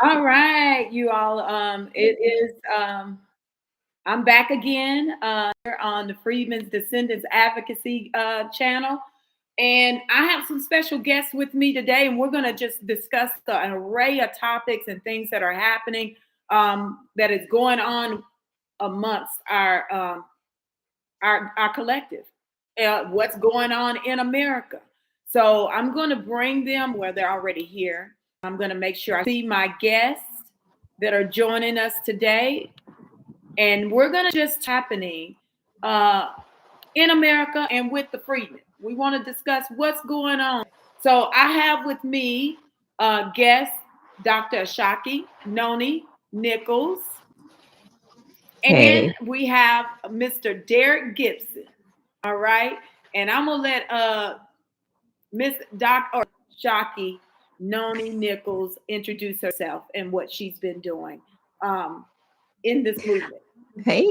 All right, you all. It is. I'm back again on the Freedmen's Descendants Advocacy channel, and I have some special guests with me today, and we're going to just discuss an array of topics and things that are happening that is going on amongst our collective, what's going on in America. So I'm going to bring them where they're already here. I'm going to make sure I see my guests that are joining us today, and we're going to just happening uh, in America and with the freedmen. We want to discuss what's going on. So I have with me guest Dr. Ashaki Noni Nichols, and Hey, we have Mr. Derrick Gibson. All right. And I'm gonna let Miss Dr. Ashaki Noni Nichols introduce herself and what she's been doing in this movement. hey.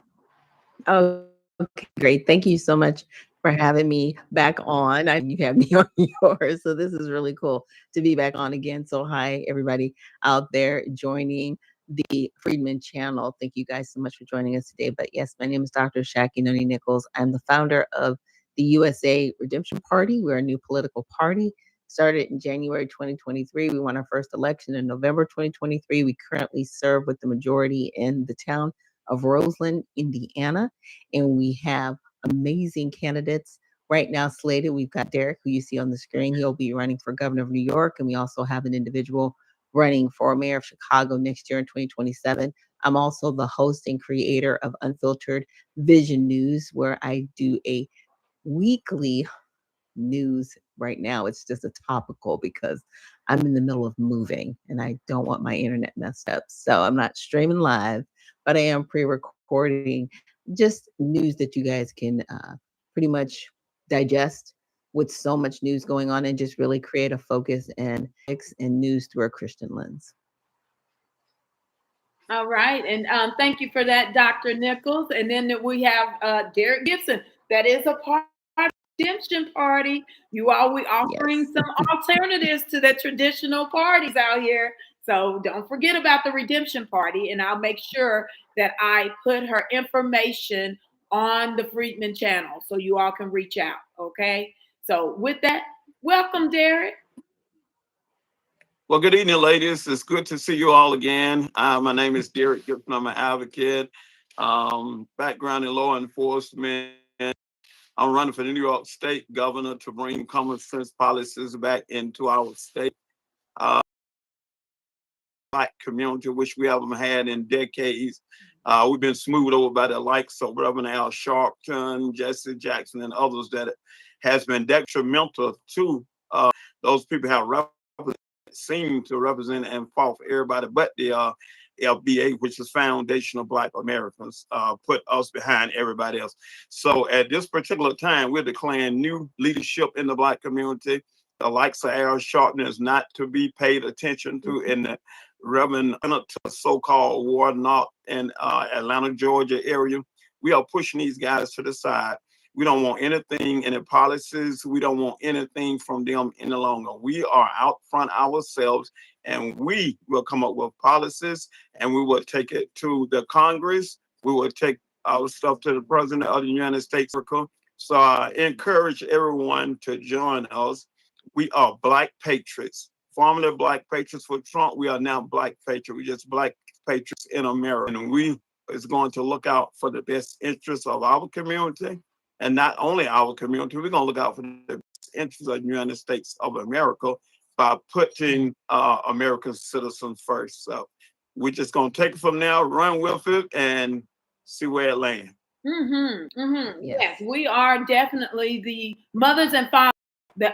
Okay, great. Thank you so much for having me back on. I know you have me on yours, so this is really cool to be back on again. So, hi, everybody out there joining the Friedman channel. Thank you guys so much for joining us today. But yes, my name is Dr. Shaki Noni Nichols. I'm the founder of the USA Redemption Party. We're a new political party. Started in January 2023. We won our first election in November 2023. We currently serve with the majority in the town of Roseland, Indiana, and we have amazing candidates right now slated. We've got Derrick, who you see on the screen. He'll be running for governor of New York, and we also have an individual running for mayor of Chicago next year in 2027. I'm also the host and creator of Unfiltered Vision News, where I do a weekly news right now. It's just a topical because I'm in the middle of moving and I don't want my internet messed up. So I'm not streaming live, but I am pre-recording just news that you guys can pretty much digest with so much news going on and just really create a focus and news through a Christian lens. All right. And thank you for that, Dr. Nichols. And then we have Derrick Gibson. That is a part of the Redemption Party. You all, we offering Yes. some alternatives to the traditional parties out here. So don't forget about the Redemption Party. And I'll make sure that I put her information on the Freedman channel so you all can reach out. Okay. So with that, welcome, Derrick. Well, good evening, ladies. It's good to see you all again. My name is Derrick Gibson. I'm an advocate, background in law enforcement. I'm running for the New York State governor to bring common sense policies back into our state. Uh, Black community, which we haven't had in decades. We've been smoothed over by the likes of Reverend Al Sharpton, Jesse Jackson, and others that has been detrimental to those people have seem to represent and fought for everybody but the LBA, which is Foundation of Black Americans, put us behind everybody else. So at this particular time, we're declaring new leadership in the Black community. The likes of Al Sharpton is not to be paid attention to in the Reverend so-called Warnock in Atlanta, Georgia area. We are pushing these guys to the side. We don't want anything, any policies. We don't want anything from them any longer. We are out front ourselves, and we will come up with policies, and we will take it to the Congress. We will take our stuff to the President of the United States. So I encourage everyone to join us. We are Black Patriots. Formerly Black Patriots for Trump. We are now Black Patriots. We're just Black Patriots in America. And we is going to look out for the best interests of our community. And not only our community, we're going to look out for the best interests of the United States of America by putting American citizens first. So we're just going to take it from now, run with it, and see where it lands. Yes, we are definitely the mothers and fathers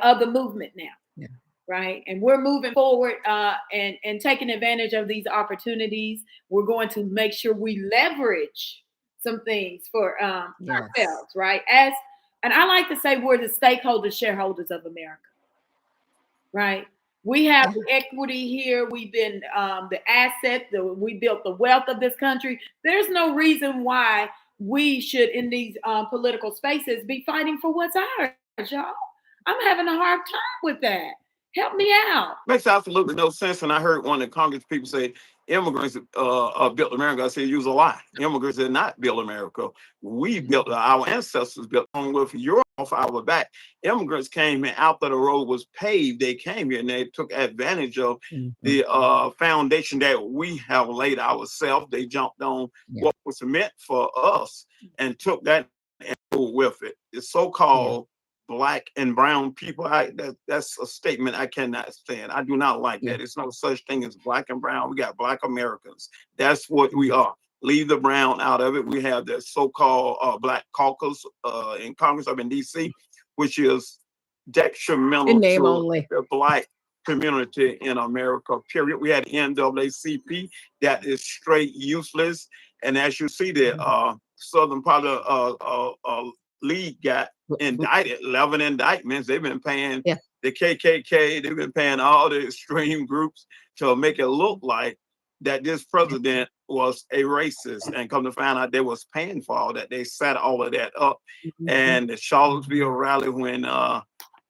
of the movement now. Yeah. Right, and we're moving forward and taking advantage of these opportunities. We're going to make sure we leverage some things for Yes. ourselves, right? And I like to say we're the stakeholders, shareholders of America, right? We have Yeah. the equity here. We've been the asset. We built the wealth of this country. There's no reason why we should, in these political spaces, be fighting for what's ours, y'all. I'm having a hard time with that. Help me out. Makes absolutely no sense. And I heard one of the Congress people say immigrants built America. I said, use a lie. Immigrants did not build America. We built, our ancestors built on with Europe off our back. Immigrants came in after the road was paved. They came here and they took advantage of the foundation that we have laid ourselves. They jumped on what was meant for us and took that and rolled with it. The so-called black and brown people, that's a statement I cannot stand. I do not like that. It's no such thing as black and brown. We got black Americans. That's what we are. Leave the brown out of it. We have the so-called black caucus in Congress up in DC, which is detrimental to the black community in America, period. We had NAACP that is straight useless. And as you see, the southern part of league got indicted, 11 indictments. They've been paying the KKK, they've been paying all the extreme groups to make it look like that this president was a racist, and come to find out they was paying for all that. They set all of that up. And the Charlottesville rally, when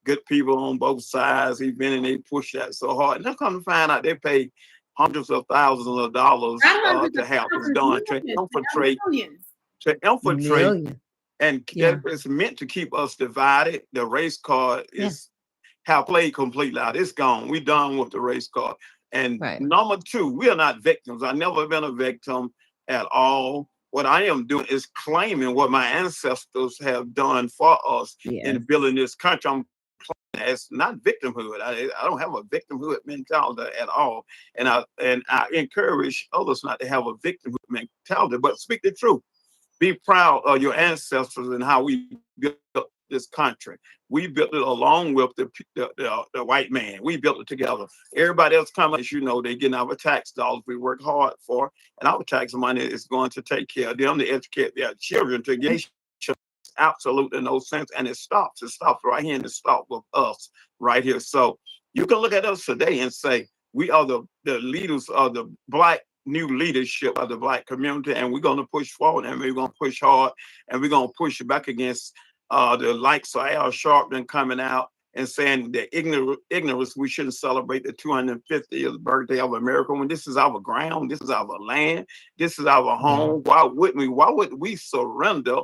good people on both sides, he's been and they pushed that so hard. And now come to find out they pay hundreds of thousands of dollars to have this done, to infiltrate. And it's meant to keep us divided. The race card is have played completely out. It's gone. We done with the race card. And number two, we are not victims. I've never been a victim at all. What I am doing is claiming what my ancestors have done for us in building this country. I'm claiming as not victimhood. I don't have a victimhood mentality at all. And I encourage others not to have a victimhood mentality, but speak the truth. Be proud of your ancestors and how we built this country. We built it along with the white man. We built it together. Everybody else come, as you know, they getting our tax dollars we work hard for, and our tax money is going to take care of them to educate their children to get absolutely no sense. And it stops. It stops right here, and it stops with us right here. So you can look at us today and say we are the leaders of the black new leadership of the black community, and we're going to push forward, and we're going to push hard, and we're going to push back against the likes of Al Sharpton coming out and saying that ignorance, we shouldn't celebrate the 250th birthday of America when this is our ground, this is our land, this is our home. Why would we surrender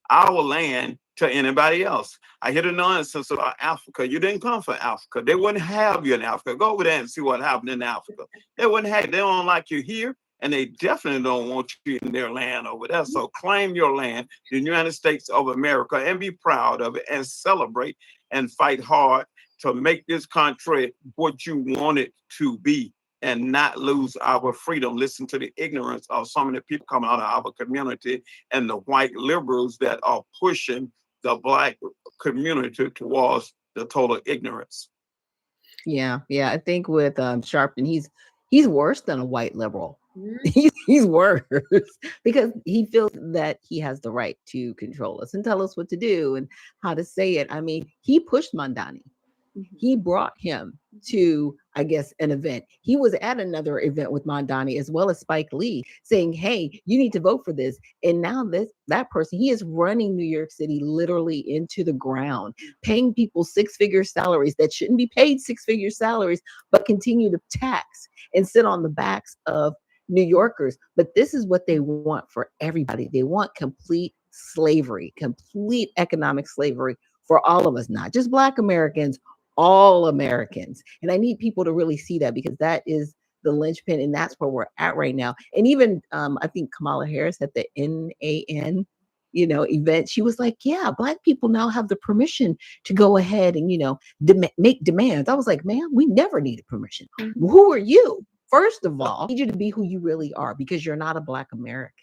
our land to anybody else? I hear the nonsense about Africa. You didn't come from Africa. They wouldn't have you in Africa. Go over there and see what happened in Africa. They wouldn't have you. They don't like you here, and they definitely don't want you in their land over there. So claim your land, the United States of America, and be proud of it and celebrate and fight hard to make this country what you want it to be and not lose our freedom. Listen to the ignorance of some of the people coming out of our community and the white liberals that are pushing the black community towards the total ignorance. I think with Sharpton, he's worse than a white liberal. He's worse because he feels that he has the right to control us and tell us what to do and how to say it. I mean, he pushed Mandani. He brought him to, I guess, an event. He was at another event with Mandani as well as Spike Lee saying, hey, you need to vote for this. And now that person, he is running New York City literally into the ground, paying people six-figure salaries that shouldn't be paid six-figure salaries, but continue to tax and sit on the backs of New Yorkers. But this is what they want for everybody. They want complete slavery, complete economic slavery for all of us, not just Black Americans, all Americans. And I need people to really see that because that is the linchpin, and that's where we're at right now. And even I think Kamala Harris at the NAN, event, she was like, yeah, Black people now have the permission to go ahead and, make demands. I was like, man, we never needed permission. Who are you? First of all, I need you to be who you really are because you're not a Black American.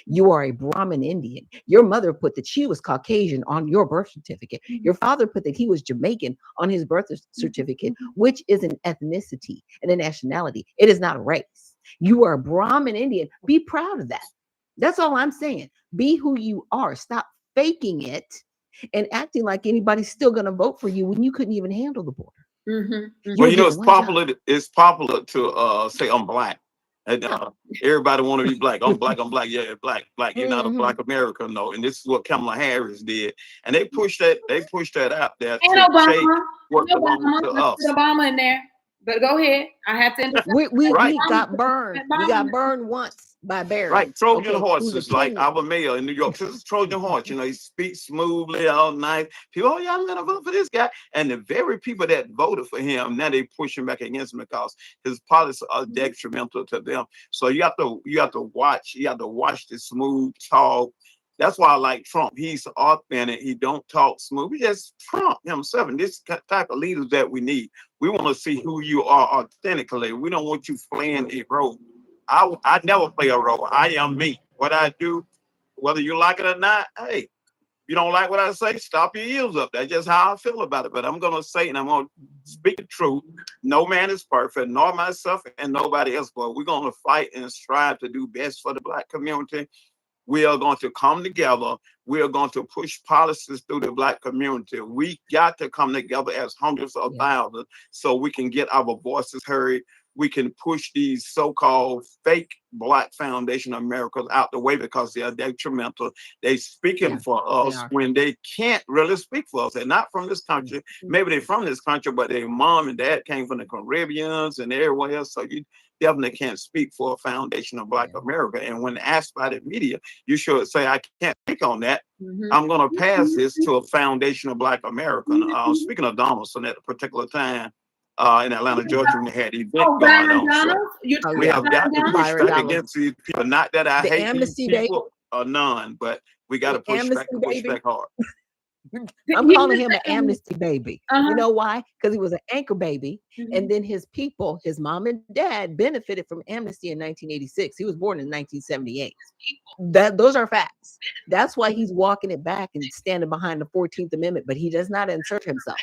You are a Brahmin Indian. Your mother put that she was Caucasian on your birth certificate. Your father put that he was Jamaican on his birth certificate, which is an ethnicity and a nationality. It is not a race. You are a Brahmin Indian. Be proud of that. That's all I'm saying. Be who you are. Stop faking it and acting like anybody's still going to vote for you when you couldn't even handle the border. Well, it's popular to say I'm Black. And, everybody want to be black. I'm black. I'm black. Yeah, black, black. You're not a black American, no. And this is what Kamala Harris did. And they pushed that. They pushed that out there And to Obama. shake what And belongs Obama. to Let's us. put Obama in there. But go ahead. I have to interrupt. We Right. got burned. We got burned once by Barry. Right, Trojan Okay, who's a horses, like king. our mayor in New York. This is Trojan horse. You know, he speaks smoothly all night. People, oh yeah, I'm gonna vote for this guy. And the very people that voted for him, now they pushing back against him because his policies are detrimental to them. So you have to watch the smooth talk. That's why I like Trump. He's authentic. He don't talk smooth. He just Trump himself. And this type of leaders that we need. We want to see who you are authentically. We don't want you playing a role. I never play a role. I am me. What I do, whether you like it or not, hey, you don't like what I say, stop your ears up. That's just how I feel about it. But I'm going to say, and I'm going to speak the truth. No man is perfect, nor myself and nobody else. But we're going to fight and strive to do best for the Black community. We are going to come together. We are going to push policies through the Black community. We got to come together as hundreds of thousands so we can get our voices heard. We can push these so-called fake Black Foundation Americans out the way because they are detrimental. They speaking for us when they can't really speak for us. They're not from this country. Maybe they're from this country, but their mom and dad came from the Caribbeans and everywhere else. So you definitely can't speak for a foundation of Black America. And when asked by the media, you should say, I can't speak on that. I'm going to pass this to a foundation of Black America. Speaking of Donaldson at a particular time, in Atlanta, Georgia, when they had the event going on. So we have got to push back against these people. Not that I hate these people or none, but we got to push back hard. I'm calling him an amnesty baby. You know why? Because he was an anchor baby. And then his people, his mom and dad, benefited from amnesty in 1986. He was born in 1978. Those are facts. That's why he's walking it back and standing behind the 14th Amendment, but he does not insert himself.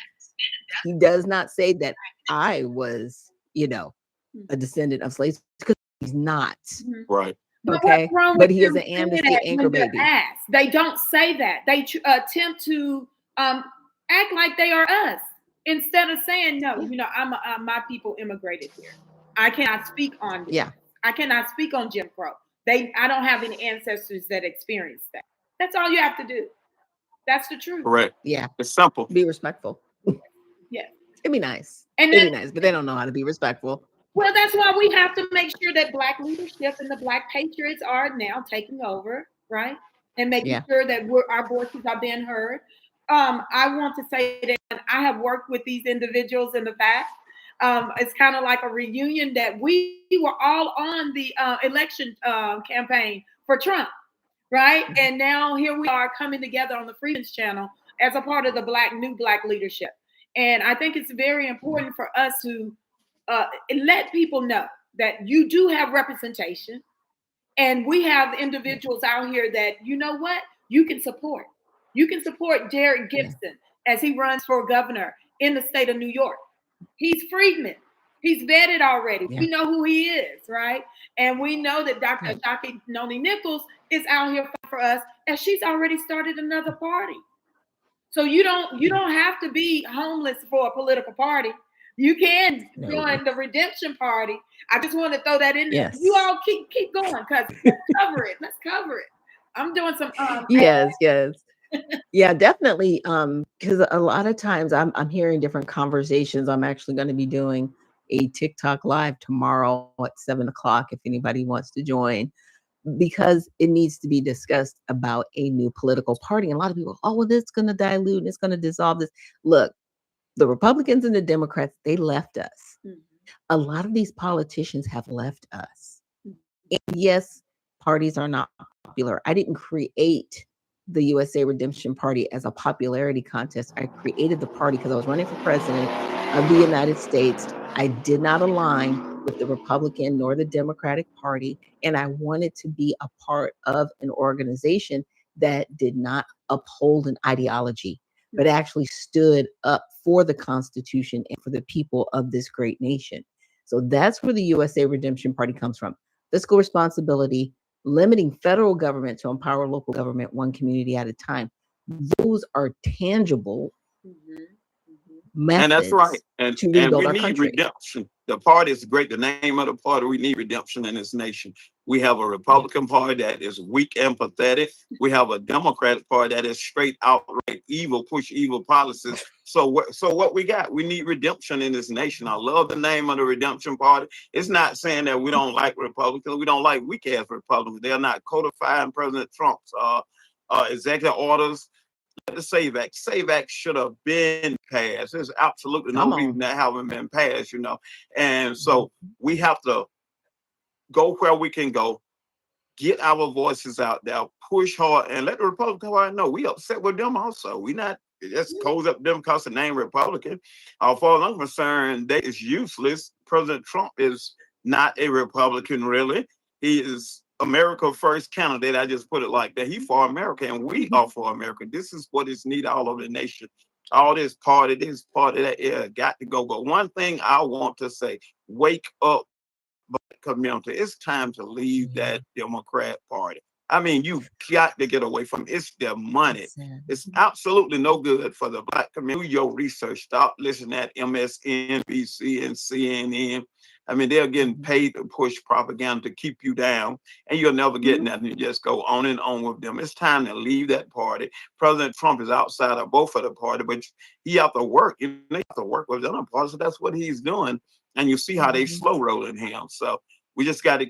He does not say that I was, a descendant of slaves, because he's not. Right. Okay. But he is an amnesty anchor baby. They don't say that. They attempt to act like they are us instead of saying, no, my people immigrated here. I cannot speak on this. I cannot speak on Jim Crow. I don't have any ancestors that experienced that. That's all you have to do. That's the truth. Correct. Yeah. It's simple. Be respectful. Yeah. It'd be nice. It'd be nice, but they don't know how to be respectful. Well, that's why we have to make sure that Black leadership and the Black Patriots are now taking over, right? And making sure that our voices are being heard. I want to say that I have worked with these individuals in the past. It's kind of like a reunion that we were all on the election campaign for Trump, right? And now here we are coming together on the Freedoms Channel as a part of the new Black leadership. And I think it's very important for us to let people know that you do have representation, and we have individuals out here that, you know what, you can support. You can support Derrick Gibson as he runs for governor in the state of New York. He's freedman. He's vetted already. We know who he is, right? And we know that Dr. Ashaki Nichols is out here for us, and she's already started another party. So you don't have to be homeless for a political party. You can join the Redemption Party. I just want to throw that in there. You all keep going, because let's cover it. Let's cover it. I'm doing some yes. Yeah, definitely. Because a lot of times I'm hearing different conversations. I'm actually going to be doing a TikTok live tomorrow at 7:00 if anybody wants to join, because it needs to be discussed about a new political party. And a lot of people, oh, well, this is going to dilute and it's going to dissolve this. Look, the Republicans and the Democrats, they left us. A lot of these politicians have left us. And yes, parties are not popular. I didn't create the USA Redemption Party as a popularity contest. I created the party because I was running for president of the United States. I did not align with the Republican nor the Democratic Party, and I wanted to be a part of an organization that did not uphold an ideology, but actually stood up for the Constitution and for the people of this great nation. So that's where the USA Redemption Party comes from. Fiscal responsibility, limiting federal government to empower local government one community at a time. Those are tangible And that's right. methods And to and rebuild we our need country. redemption. The party is great. The name of the party, we need redemption in this nation. We have a Yeah. Republican Party that is weak and pathetic. We have a Democratic Party that is straight outright evil, push evil policies. So what we got? We need redemption in this nation. I love the name of the Redemption Party. It's not saying that we don't like Republicans. We don't like weak ass Republicans. They are not codifying President Trump's executive orders. The Save Act should have been passed. There's absolutely no Come reason on. that haven't been passed. And so Mhm. we have to go where we can go, get our voices out there, push hard, and let the Republican Party know we upset with them also. We not just codes up them because the name Republican. As far as I'm concerned, that is useless. President Trump is not a Republican, really. He is America first candidate. I just put it like that. He for America, and we are for America. This is what is needed all over the nation. All this party, that, yeah, got to go. But one thing I want to say: wake up, Black community. It's time to leave Yeah. that Democrat Party. I mean, you got to get away from it. It's their money. It's sad. It's absolutely no good for the Black community. Do your research. Stop listening at MSNBC and CNN. I mean, they're getting Mhm. paid to push propaganda to keep you down, and you'll never get nothing. You just go on and on with them. It's time to leave that party. President Trump is outside of both of the party, but he have to work. You have to work with the other party. So that's what he's doing. And you see how they Mhm. slow rolling him. So we just got to Yeah.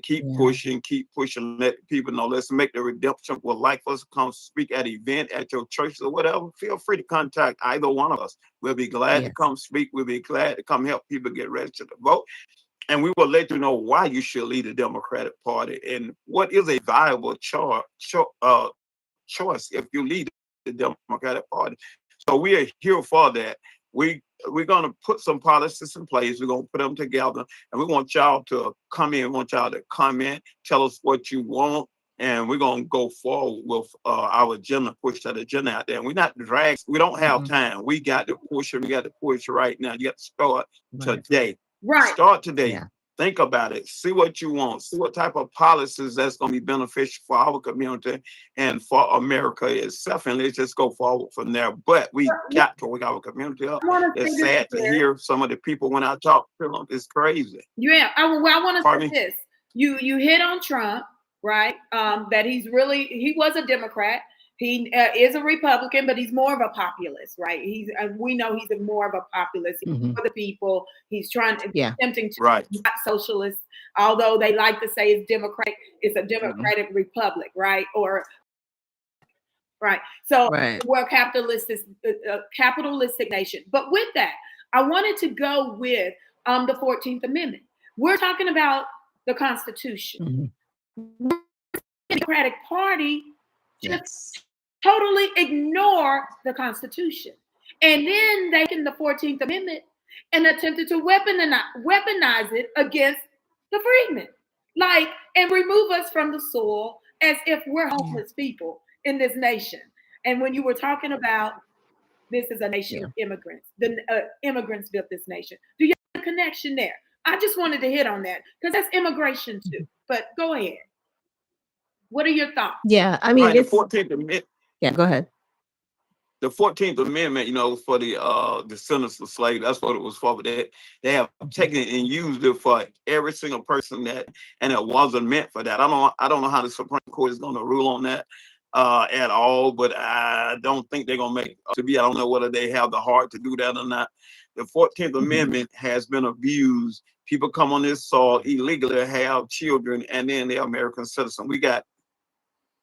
keep pushing, let people know. Let's make the redemption. Would like for us to come speak at an event at your church or whatever. Feel free to contact either one of us. We'll be glad to Yes. come speak. We'll be glad to come help people get registered to vote. And we will let you know why you should lead the Democratic Party and what is a viable choice if you lead the Democratic Party. So we are here for that. We we're gonna put some policies in place. We're gonna put them together, and we want y'all to come in. We want y'all to comment, tell us what you want, and we're gonna go forward with our agenda, push that agenda out there. And we're not dragged. We don't have Mhm. time. We got to push it. We got to push right now. You got to start Right. today. Right. Start today. Yeah. Think about it. See what you want. See what type of policies that's going to be beneficial for our community and for America itself. And let's just go forward from there. But we got to wake our community up. I want to say It's this sad to here. hear some of the people when I talk to them. It's crazy. Yeah, I want to Pardon say me? this. You hit on Trump, right? That he was a Democrat. He is a Republican, but he's more of a populist, right? We know he's more of a populist. He's Mhm. for the people. He's Yeah. attempting to Right. not socialist, although they like to say it's Democratic. It's a Mhm. Democratic Republic, right? Or right. So Right. we're a capitalistic nation. But with that, I wanted to go with the 14th Amendment. We're talking about the Constitution. Mhm. The Democratic Party just Yes. totally ignore the Constitution. And then they in the 14th Amendment and attempted to weaponize it against the freedmen. Like, and remove us from the soil as if we're Yeah. homeless people in this nation. And when you were talking about this is a nation Yeah. of immigrants, the immigrants built this nation. Do you have a connection there? I just wanted to hit on that because that's immigration too. Mhm. But go ahead. What are your thoughts? Yeah. I mean, Right. it's yeah. Go ahead. The 14th Amendment, for the descendants of slaves. That's what it was for. But they have Mhm. taken it and used it for every single person and it wasn't meant for that. I don't know how the Supreme Court is going to rule on that at all, but I don't think they're going to make to be. I don't know whether they have the heart to do that or not. The 14th Mhm. Amendment has been abused. People come on this soil illegally, have children, and then they're American citizens. We got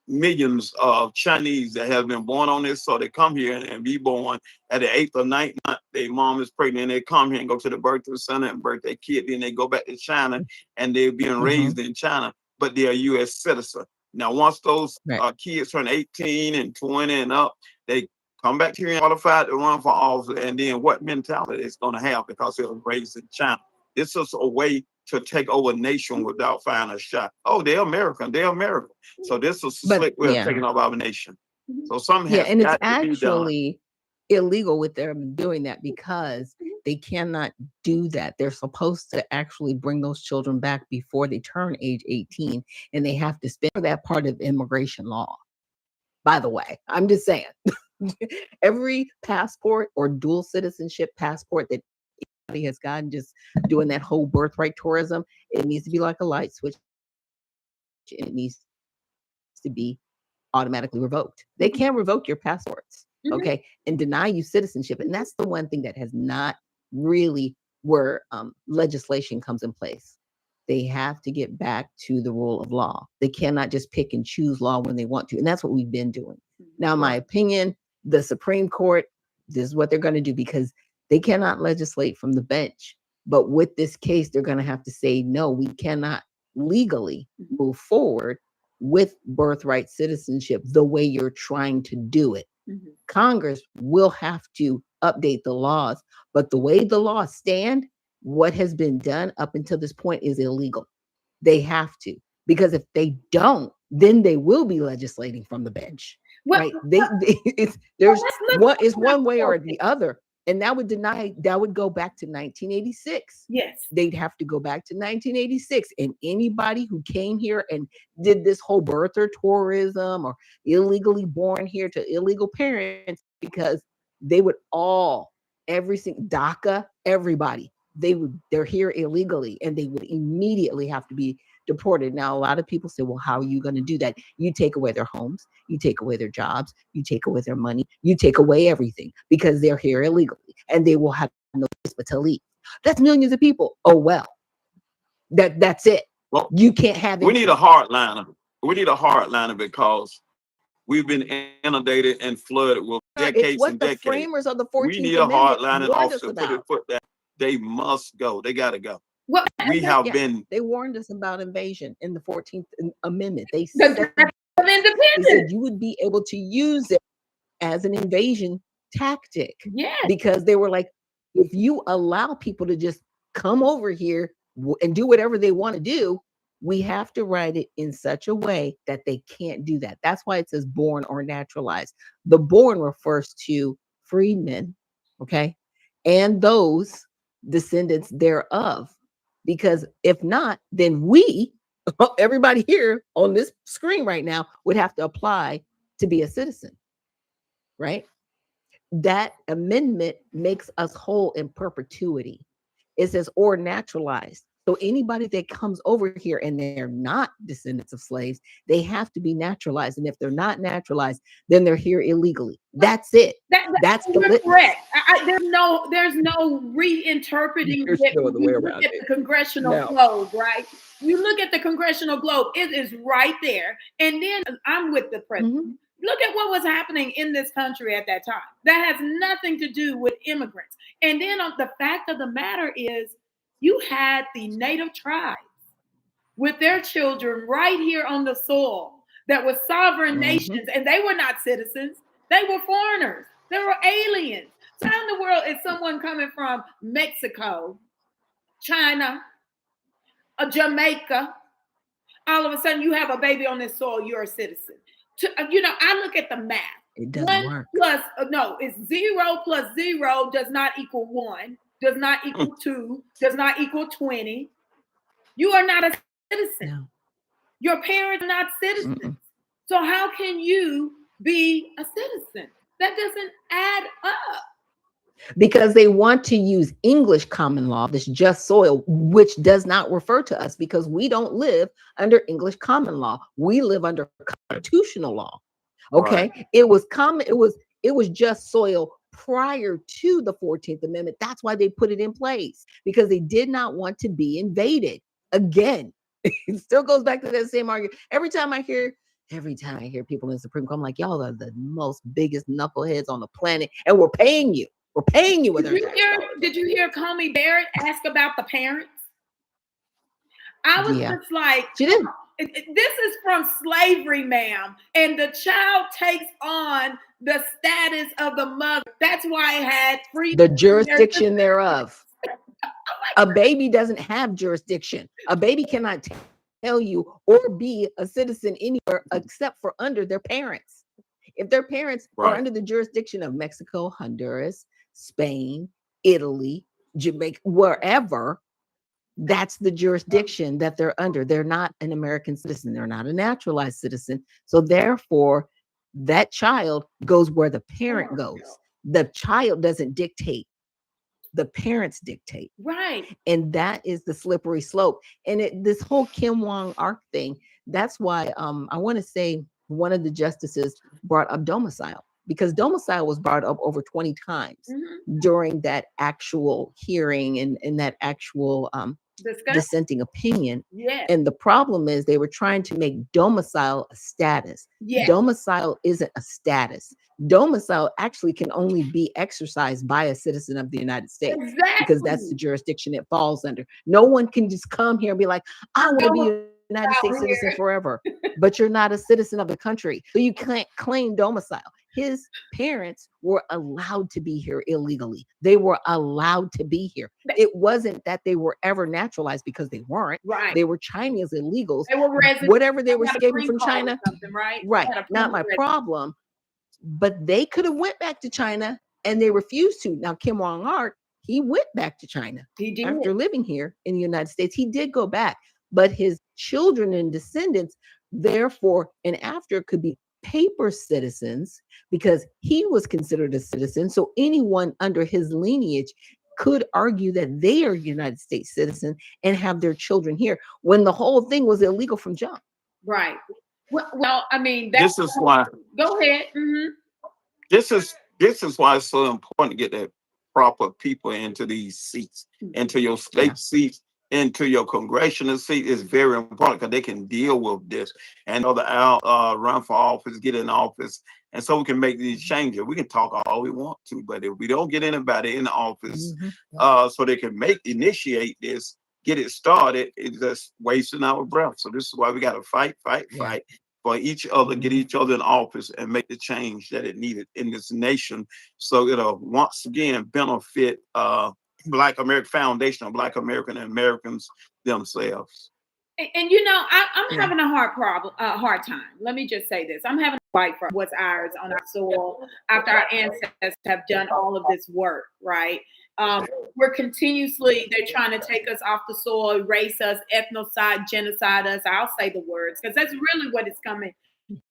millions of Chinese that have been born on this, so they come here and be born at the 8th or 9th month. Their mom is pregnant, and they come here and go to the birth center and birth their kid. Then they go back to China, and they're being Mhm. raised in China, but they're a U.S. citizen. Now, once those Right. kids turn 18 and 20 and up, they come back here and qualified to run for office. And then what mentality it's going to have because it was raised in China? This is a way to take over a nation without firing a shot. Oh, they're American. They're American. So this is a But slick way of yeah. taking over our nation. So something Yeah. has And it's got to be done. actually illegal with them doing that because they cannot do that. They're supposed to actually bring those children back before they turn age 18, and they have to spend for that part of immigration law. By the way, I'm just saying. Every passport or dual citizenship passport that anybody has gotten, just doing that whole birthright tourism, it needs to be like a light switch. And it needs to be automatically revoked. They can revoke your passports, okay, and deny you citizenship. And that's the one thing that has not really where legislation comes in place. They have to get back to the rule of law. They cannot just pick and choose law when they want to. And that's what we've been doing. Now, in my opinion, the Supreme Court, this is what they're going to do because they cannot legislate from the bench. But with this case, they're going to have to say, no, we cannot legally move forward with birthright citizenship the way you're trying to do it. Congress will have to update the laws, but the way the laws stand, what has been done up until this point is illegal. They have to, because if they don't, then they will be legislating from the bench, right? It's one way or the other. And that would go back to 1986. Yes. They'd have to go back to 1986. And anybody who came here and did this whole birther tourism or illegally born here to illegal parents, because they would every single DACA, everybody, they're here illegally and they would immediately have to be deported. Now, a lot of people say, well, how are you going to do that? You take away their homes, you take away their jobs, you take away their money, you take away everything because they're here illegally and they will have no choice but to leave. That's millions of people. Oh, well, that's it. Well, you can't have it. We need a hardliner. We need a hardliner because we've been inundated and flooded with decades and decades. The framers of the 14th we need a hardliner officer to put their foot down. They must go. They got to go. Well, they warned us about invasion in the 14th Amendment. They said you would be able to use it as an invasion tactic. Yeah. Because they were like, if you allow people to just come over here and do whatever they want to do, we have to write it in such a way that they can't do that. That's why it says born or naturalized. The born refers to freedmen, okay, and those descendants thereof. Because if not, then we, everybody here on this screen right now, would have to apply to be a citizen, right? That amendment makes us whole in perpetuity. It says or naturalized. So anybody that comes over here and they're not descendants of slaves, they have to be naturalized. And if they're not naturalized, then they're here illegally. That's it. That's the correct. There's no reinterpreting. There's no other way around it. The congressional globe, right? You look at the congressional globe, it is right there. And then I'm with the president. Look at what was happening in this country at that time. That has nothing to do with immigrants. And then the fact of the matter is, you had the native tribes with their children right here on the soil that were sovereign nations, and they were not citizens. They were foreigners. They were aliens. So how in the world is someone coming from Mexico, China, Jamaica, all of a sudden you have a baby on this soil, you're a citizen? I look at the math. It doesn't work. It's 0 plus 0 does not equal 1. Does not equal 2, does not equal 20. You are not a citizen. No. Your parents are not citizens. So how can you be a citizen? That doesn't add up. Because they want to use English common law, this just soil, which does not refer to us because we don't live under English common law. We live under constitutional law. Okay. Right. It was just soil prior to the 14th Amendment. That's why they put it in place, because they did not want to be invaded. Again, it still goes back to that same argument. Every time I hear people in the Supreme Court, I'm like, y'all are the most biggest knuckleheads on the planet, and we're paying you. We're paying you with our tax dollars. Did you hear Comey Barrett ask about the parents? I was just like, she did. This is from slavery, ma'am. And the child takes on the status of the mother. That's why it had freedom. The jurisdiction thereof. A baby doesn't have jurisdiction. A baby cannot tell you or be a citizen anywhere except for under their parents. If their parents are under the jurisdiction of Mexico, Honduras, Spain, Italy, Jamaica, wherever, that's the jurisdiction that they're under. They're not an American citizen. They're not a naturalized citizen. So therefore, That child goes where the parent Oh, goes. The child doesn't dictate, the parents dictate. right. And that is the slippery slope. And this whole Kim Wong arc thing, that's why I want to say one of the justices brought up domicile, because domicile was brought up over 20 times Mm-hmm. during that actual hearing and that actual Discuss. dissenting opinion. Yes. And the problem is they were trying to make domicile a status. Yes. Domicile isn't a status. Domicile actually can only be exercised by a citizen of the United States, because that's the Exactly. jurisdiction it falls under. No one can just come here and be like, I want to be a United States Out citizen here. forever, but you're not a citizen of the country. So you can't claim domicile. His parents were allowed to be here illegally. They were allowed to be here. It wasn't that they were ever naturalized, because they weren't. Right. They were Chinese illegals. They were residents. Whatever they were had a escaping green from card or China. something, right? Right. They had a Not my permanent problem. But they could have went back to China, and they refused to. Now, Kim Wong Ark, he went back to China He did. after living here in the United States. He did go back, but his children and descendants, therefore, and after, could be paper citizens, because he was considered a citizen. So anyone under his lineage could argue that they are United States citizen and have their children here, when the whole thing was illegal from jump. Right. Well, I mean, This is why. Go ahead. Mm-hmm. This is why it's so important to get that proper people into these seats, into your state seats, into your congressional seat. Is very important, because they can deal with this and other run for office, get in office, and so we can make these changes. We can talk all we want to, but if we don't get anybody in the office, so they can initiate this, get it started, it's just wasting our breath. So this is why we got to fight for each other, get each other in office, and make the change that it needed in this nation, so it'll once again benefit Black American Foundation of Black American and Americans themselves. And I'm having a hard time. Let me just say this: I'm having to fight for what's ours on our soil after our ancestors have done all of this work, right? We're they're trying to take us off the soil, erase us, ethnocide, genocide us. I'll say the words, because that's really what it's coming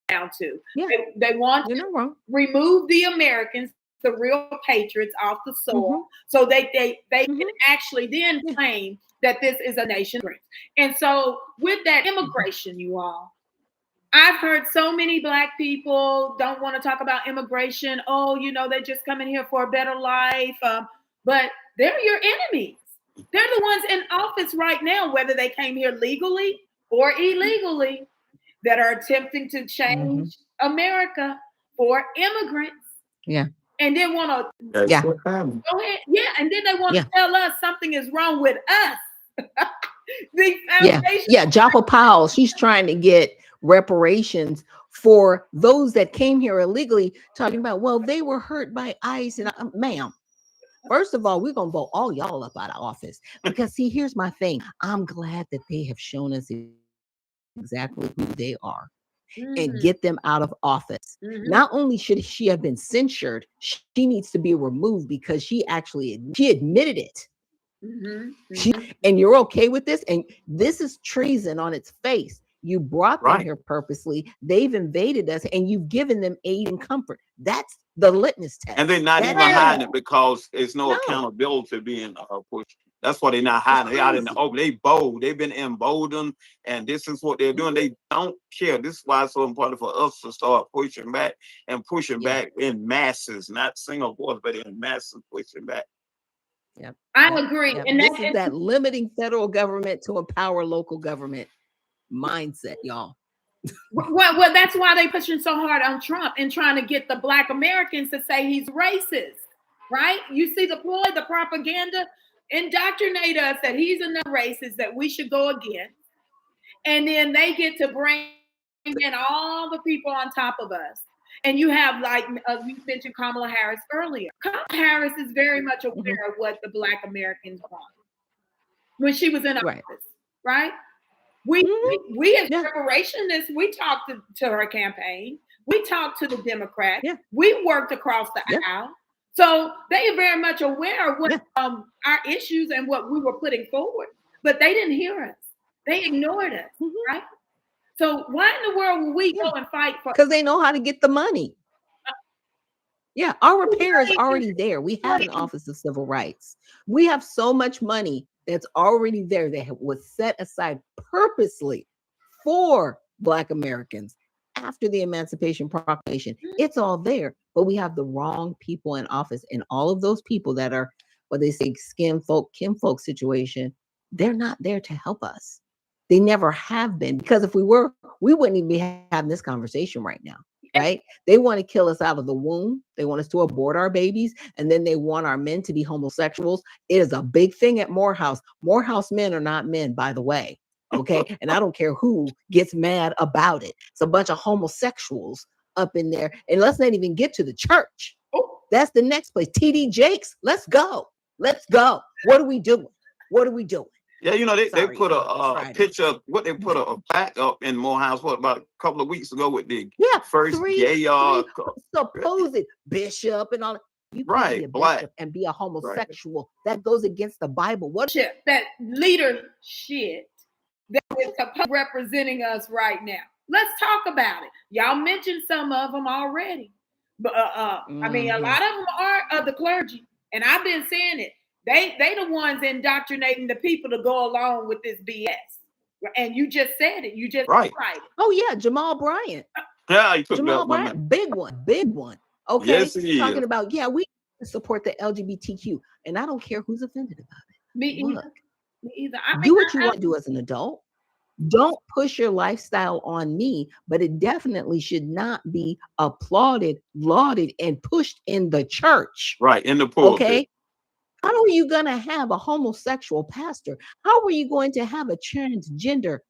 down to. Yeah. They want to remove the Americans, the real patriots, off the soil, so they can actually then claim that this is a nation. And so with that immigration, you all, I've heard so many Black people don't want to talk about immigration. Oh, they're just coming here for a better life. But they're your enemies. They're the ones in office right now, whether they came here legally or illegally, that are attempting to change America for immigrants. Yeah. And then want to Go ahead. Yeah. And then they want to tell us something is wrong with us. Joppa Powell, she's trying to get reparations for those that came here illegally, talking about, well, they were hurt by ICE. And ma'am, first of all, we're going to vote all y'all up out of office, because see, here's my thing. I'm glad that they have shown us exactly who they are and get them out of office. Not only should she have been censured, she needs to be removed, because she admitted it. And you're okay with this? And this is treason on its face. You brought them here purposely. They've invaded us, and you've given them aid and comfort. That's the litmus test. And they're not even hiding it, because there's no accountability being pushed. That's why they're not hiding. They're out in the open. They bold. They've been emboldened, and this is what they're doing. They don't care. This is why it's so important for us to start pushing back, and pushing back in masses, not single voice, but in masses, pushing back. I agree. And this is that limiting federal government to empower local government mindset, y'all. Well, that's why they're pushing so hard on Trump and trying to get the Black Americans to say he's racist, right? You see the ploy, the propaganda, indoctrinate us that he's enough racist that we should go against. And then they get to bring in all the people on top of us. And you have, like you mentioned, Kamala Harris earlier. Kamala Harris is very much aware of what the Black Americans want when she was in office, right? We as reparationists, we talked to her campaign. We talked to the Democrats. We worked across the aisle. So they are very much aware of what our issues and what we were putting forward. But they didn't hear us. They ignored us, right? So why in the world would we go and fight for? Because they know how to get the money. Yeah, our repair is already there. We have an Office of Civil Rights. We have so much money that's already there that was set aside purposely for Black Americans after the Emancipation Proclamation. It's all there, but we have the wrong people in office. And all of those people that are, what they say, skin folk, kinfolk situation, they're not there to help us. They never have been, because if we were, we wouldn't even be having this conversation right now. Right? They want to kill us out of the womb. They want us to abort our babies. And then they want our men to be homosexuals. It is a big thing at Morehouse. Morehouse men are not men, by the way. Okay. And I don't care who gets mad about it. It's a bunch of homosexuals up in there. And let's not even get to the church. That's the next place. TD Jakes. Let's go. Let's go. What are we doing? What are we doing? Yeah, you know, they put a picture, what they put a plaque up in Morehouse, what, about a couple of weeks ago with the first gay supposed bishop and all that. You can't be a bishop and be a homosexual. That goes against the Bible. What that leadership that is representing us right now? Let's talk about it. Y'all mentioned some of them already, but I mean, a lot of them are of the clergy, and I've been saying it. They the ones indoctrinating the people to go along with this BS. And you just said it. You just right. Oh yeah, Jamal Bryant. Yeah, he took Jamal Bryant, big one. Okay, yes, he talking is. about we support the LGBTQ, and I don't care who's offended about it. Me either. Do what you want to do as an adult. Don't push your lifestyle on me, but it definitely should not be applauded, lauded, and pushed in the church. Right, in the pulpit. Okay. How are you going to have a homosexual pastor? How are you going to have a transgender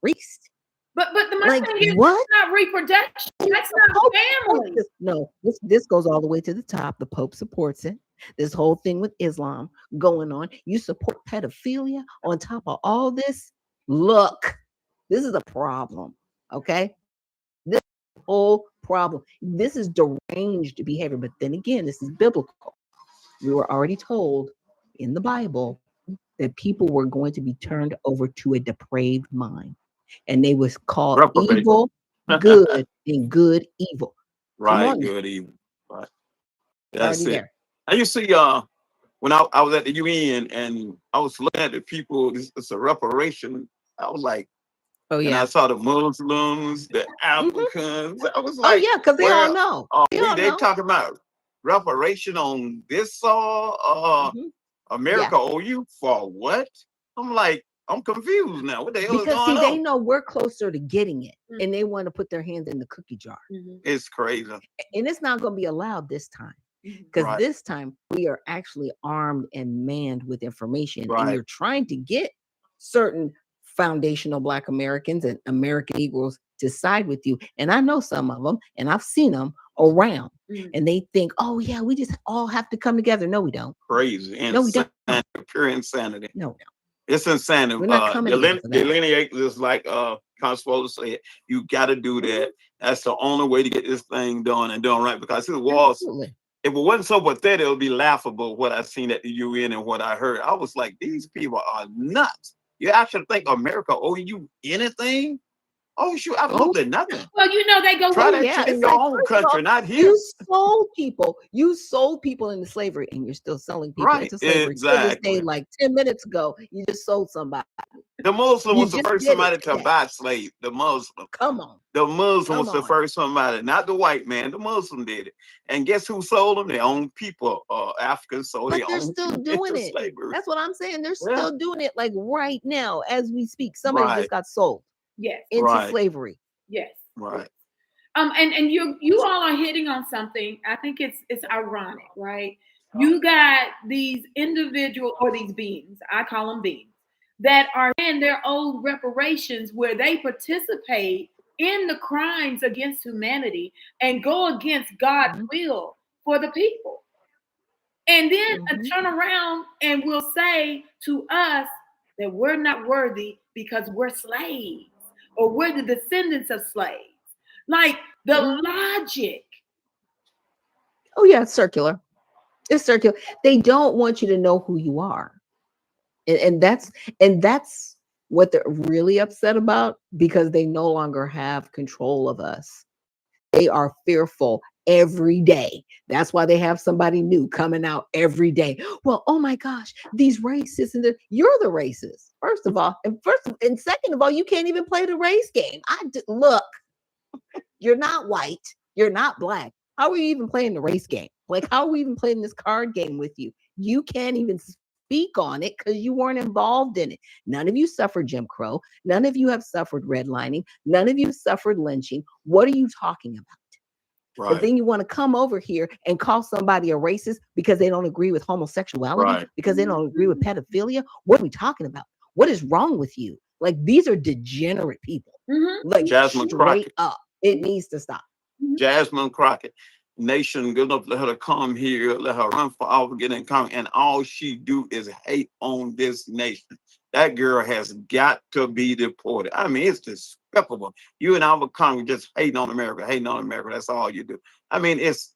priest? But the like, thing is, what? That's not reproduction. That's not family. No, this goes all the way to the top. The Pope supports it. This whole thing with Islam going on. You support pedophilia on top of all this. Look, this is a problem. Okay. This whole problem. This is deranged behavior. But then again, this is biblical. We were already told in the Bible that people were going to be turned over to a depraved mind. And they was called evil, good, and good, evil. Right, good, evil. Right. That's it. There. And you see, when I was at the UN and I was looking at the people, it's a reparation. I was like, oh yeah. And I saw the Muslims, the Africans. I was like, oh yeah, because they all know. They talking about reparation on this soil. America owe you for what? I'm like, I'm confused now. What the hell is going on? Because they know we're closer to getting it, and they want to put their hands in the cookie jar. It's crazy, and it's not going to be allowed this time, because this time we are actually armed and manned with information, and you're trying to get certain foundational Black Americans and American Negroes to side with you. And I know some of them, and I've seen them around, and they think, oh yeah, we just all have to come together. No, we don't. Crazy. No, we don't. Pure insanity. No. It's insanity. We're not coming delineate this like Constable said. You got to do that. That's the only way to get this thing done and done right. Because it was, if it wasn't so pathetic, it would be laughable what I seen at the UN and what I heard. I was like, these people are nuts. You actually think America owe you anything? Oh, shoot, absolutely nothing. Well, they go try that shit in your own country, not here. You sold people into slavery, and you're still selling people into slavery. Exactly. Like 10 minutes ago, you just sold somebody. The Muslim was the first somebody to buy slaves. The Muslim. Come on. The Muslim was the first somebody, not the white man. The Muslim did it. And guess who sold them? Their own people. Africans sold their own people. But they're still doing it. Slavery. That's what I'm saying. They're still doing it like right now as we speak. Somebody just got sold. Yes. Into slavery. Yes. Right. And you all are hitting on something. I think it's ironic, right? You got these individual or these beings, I call them beings, that are in their own reparations where they participate in the crimes against humanity and go against God's will for the people. And then turn around and will say to us that we're not worthy because we're slaves. Or we're the descendants of slaves. Like the logic. Oh yeah, it's circular. It's circular. They don't want you to know who you are. And that's what they're really upset about, because they no longer have control of us. They are fearful every day. That's why they have somebody new coming out every day. Well, oh my gosh, these racists, and you're the racist. First of all, and second of all, you can't even play the race game. Look, you're not white, you're not black. How are you even playing the race game? Like, how are we even playing this card game with you? You can't even speak on it because you weren't involved in it. None of you suffered Jim Crow. None of you have suffered redlining. None of you suffered lynching. What are you talking about? Right. But then you want to come over here and call somebody a racist because they don't agree with homosexuality, Right. because they don't agree with pedophilia. What are we talking about? What is wrong with you? Like, these are degenerate people. Like, Jasmine straight Crockett. up. It needs to stop. Jasmine Crockett. Nation good enough to let her come here, let her run for office, get in Congress, and all she do is hate on this nation. That girl has got to be deported. I mean, it's despicable. You and our Congress just hating on America, hating on America. That's all you do. I mean, it's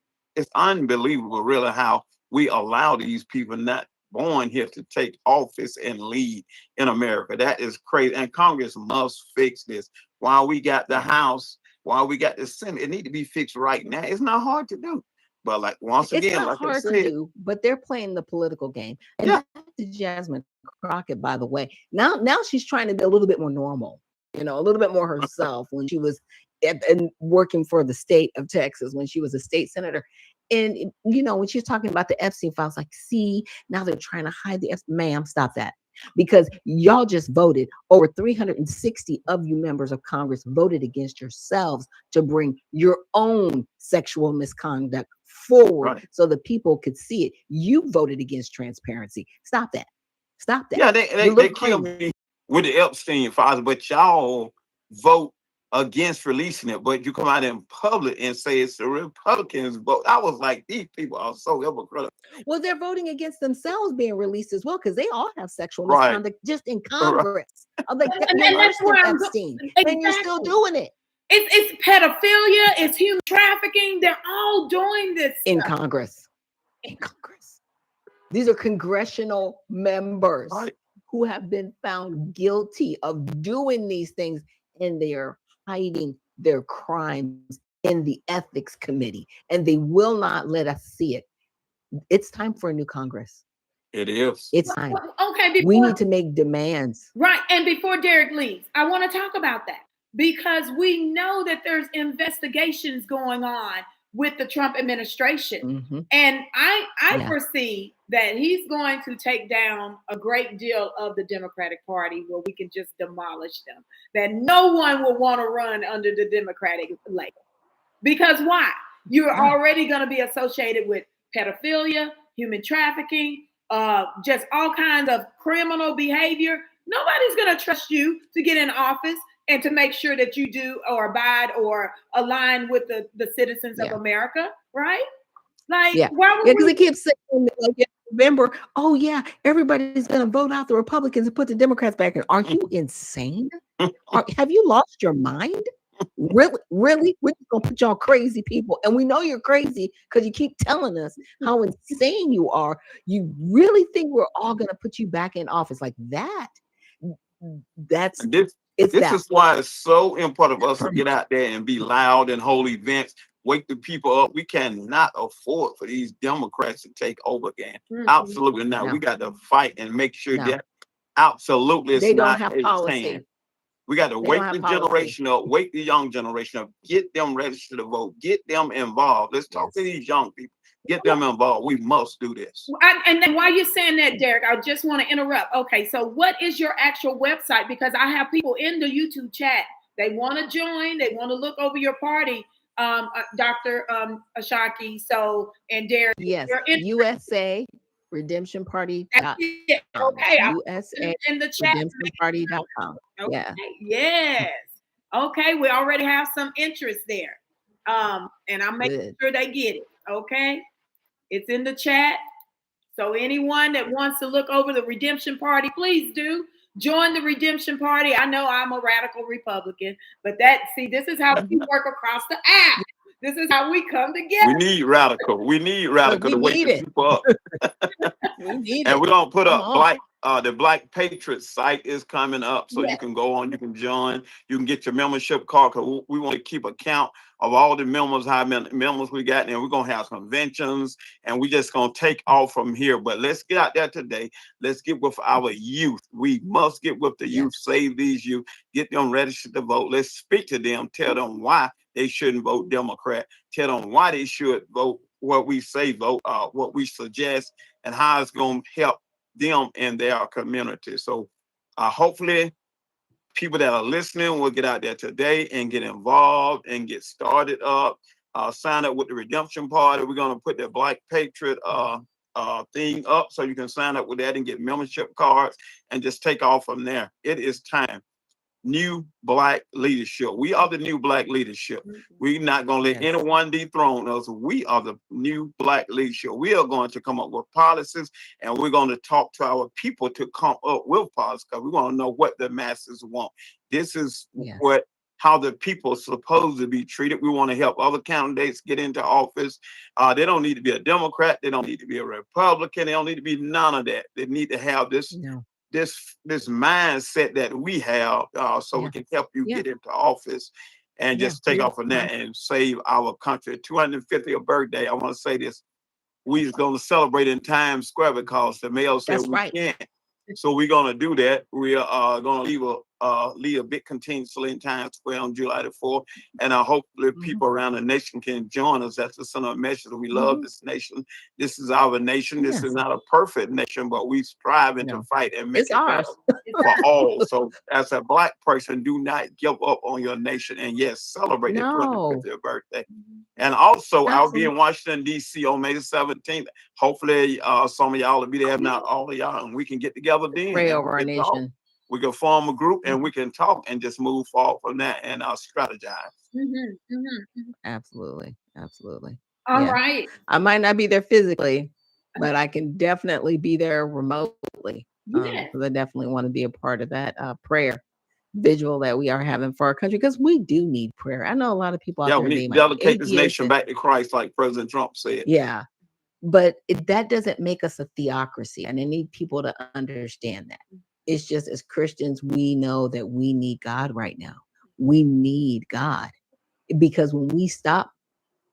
unbelievable, really, how we allow these people not born here to take office and lead in America. That is crazy. And Congress must fix this. While we got the House, while we got the Senate, it need to be fixed right now. It's not hard to do. But like once It's again, not like I hard to said, do, but they're playing the political game. And yeah, back to Jasmine Crockett, by the way. Now she's trying to be a little bit more normal, a little bit more herself when she was and working for the state of Texas, when she was a state senator. And when she was talking about the Epstein files, like, see, now they're trying to hide the ma'am, stop that. Because y'all just voted, over 360 of you members of Congress voted against yourselves to bring your own sexual misconduct forward, right. so the people could see it. You voted against transparency. Stop that. Stop that. Yeah, they killed me with the Epstein files, but y'all vote against releasing it. But you come out in public and say it's the Republicans' vote. I was like, these people are so hypocritical. Well, they're voting against themselves being released as well, because they all have sexual Right. misconduct just in Congress. I'm like, And you're worse that's where than I'm Epstein, exactly. and you're still doing it. It's pedophilia, it's human trafficking. They're all doing this in stuff. Congress. In Congress. These are congressional members Right. who have been found guilty of doing these things, and they are hiding their crimes in the ethics committee, and they will not let us see it. It's time for a new Congress. It is. It's time. Okay, we need to make demands. Right. And before Derrick leaves, I want to talk about that, because we know that there's investigations going on with the Trump administration. Mm-hmm. And I foresee that he's going to take down a great deal of the Democratic Party, where we can just demolish them. That no one will want to run under the Democratic label. Because why? You're already going to be associated with pedophilia, human trafficking, just all kinds of criminal behavior. Nobody's going to trust you to get in office and to make sure that you do or abide or align with the citizens of America, right? Like, why would because they keep saying, like, in November, oh yeah, everybody's going to vote out the Republicans and put the Democrats back in. Are you insane? Have you lost your mind? Really? We're just gonna put y'all crazy people, and we know you're crazy because you keep telling us how insane you are. You really think we're all gonna put you back in office like that? This is why it's so important for us to get out there and be loud and hold events, wake the people up. We cannot afford for these Democrats to take over again. Absolutely not. No. We got to fight and make sure that absolutely it's they don't not have a policy. Chance. We got to wake the generation up, wake the young generation up, get them registered to vote, get them involved. Let's talk to these young people, get them involved. We must do this. And then while you're saying that, Derrick, I just want to interrupt. Okay, so what is your actual website? Because I have people in the YouTube chat. They want to join. They want to look over your party, Dr. Ashaki. So, and Derrick. Yes, USA Redemption Party. Okay, USA in the chat. RedemptionParty.com. Okay. Yeah. Yes. Okay, we already have some interest there. And I'm making sure they get it. Okay. It's in the chat. So anyone that wants to look over the Redemption Party, please do join the Redemption Party. I know I'm a radical Republican, but this is how we work across the app. This is how we come together. We need radical. We need radical to wake the people up. We need and we're going to put up the Black Patriots site is coming up, so you Yes. can go on, you can join, you can get your membership card, because we want to keep account of all the members, how many members we got, and we're gonna have conventions, and we just gonna take off from here. But let's get out there today. Let's get with our youth. We must get with the youth, save these youth, get them registered to vote. Let's speak to them, tell them why they shouldn't vote Democrat, tell them why they should vote what we say vote, what we suggest, and how it's gonna help them in their community. So hopefully people that are listening will get out there today and get involved and get started up. Sign up with the Redemption Party. We're going to put the Black Patriot thing up so you can sign up with that and get membership cards and just take off from there. It is time. New Black leadership. We are the new Black leadership. We're not going to let anyone dethrone us. We are the new Black leadership. We are going to come up with policies, and we're going to talk to our people to come up with policies, because we want to know what the masses want. This is how the people are supposed to be treated. We want to help other candidates get into office. They don't need to be a Democrat. They don't need to be a Republican. They don't need to be none of that. They need to have this this mindset that we have, so we can help you get into office and just take off from that and save our country. 250th birthday. I want to say this. We're going to celebrate in Times Square because the mayor said we can't. So we're going to do that. We are going to leave a big contingency in Times Square on July the 4th. And hopefully people around the nation can join us. That's the center of message. We love this nation. This is our nation. This is not a perfect nation, but we striving to fight and make it better for all. So as a Black person, do not give up on your nation. And yes, celebrate the 250th birthday. And also, I'll be in Washington, D.C. on May the 17th. Hopefully, some of y'all will be there, if not all of y'all, and we can get together then. Pray over our nation. We can form a group and we can talk and just move forward from that and strategize. Absolutely. Absolutely. All right. I might not be there physically, but I can definitely be there remotely. Because I definitely want to be a part of that prayer visual that we are having for our country, because we do need prayer. I know a lot of people out there, we need to dedicate this nation back to Christ, like President Trump said. But that doesn't make us a theocracy, and I need people to understand that. It's just, as Christians, we know that we need God right now. We need God, because when we stop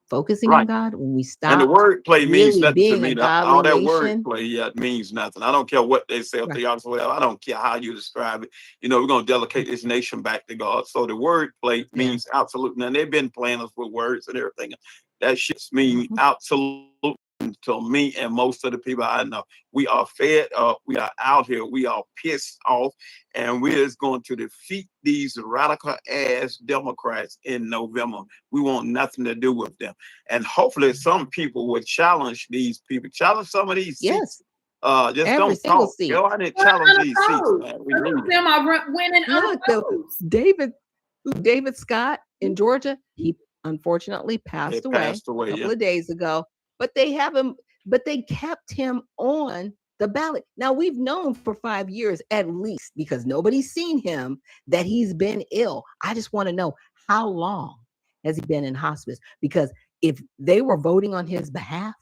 focusing on God, when we stop, and the wordplay really means nothing being to me. All that wordplay means nothing. I don't care what they say or theology, whatever. I don't care how you describe it. You know, we're going to dedicate this nation back to God. So the wordplay means absolutely. Now they've been playing us with words and everything. That shit means absolutely to me and most of the people I know. We are fed up. We are out here. We are pissed off. And we're just going to defeat these radical ass Democrats in November. We want nothing to do with them. And hopefully some people will challenge these people. Challenge some of these seats. Just every don't talk. Seat. Go out and challenge these seats, man. We need them are winning. Look, David Scott in Georgia, he unfortunately passed away a couple of days ago. But they kept him on the ballot. Now, we've known for 5 years at least, because nobody's seen him, that he's been ill. I just want to know, how long has he been in hospice? Because if they were voting on his behalf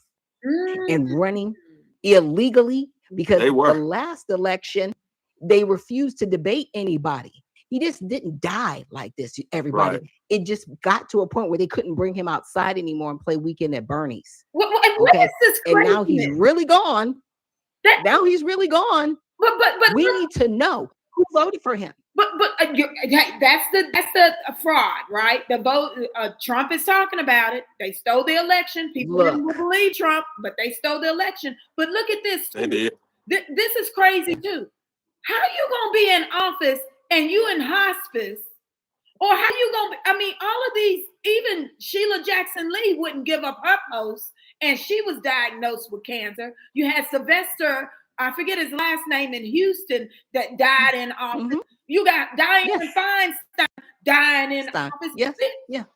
and running illegally, because the last election, they refused to debate anybody. He just didn't die like this, everybody. It just got to a point where they couldn't bring him outside anymore and play Weekend at Bernie's. What is this craziness? And now he's really gone. But we need to know who voted for him. But that's the fraud, right? The vote. Trump is talking about it. They stole the election. People didn't believe Trump, but they stole the election. But look at this. They did. This is crazy too. How you gonna be in office and you in hospice? Or how you gonna? I mean, all of these. Even Sheila Jackson Lee wouldn't give up her post, and she was diagnosed with cancer. You had Sylvester, I forget his last name, in Houston, that died in office. You got Dianne Feinstein dying in office.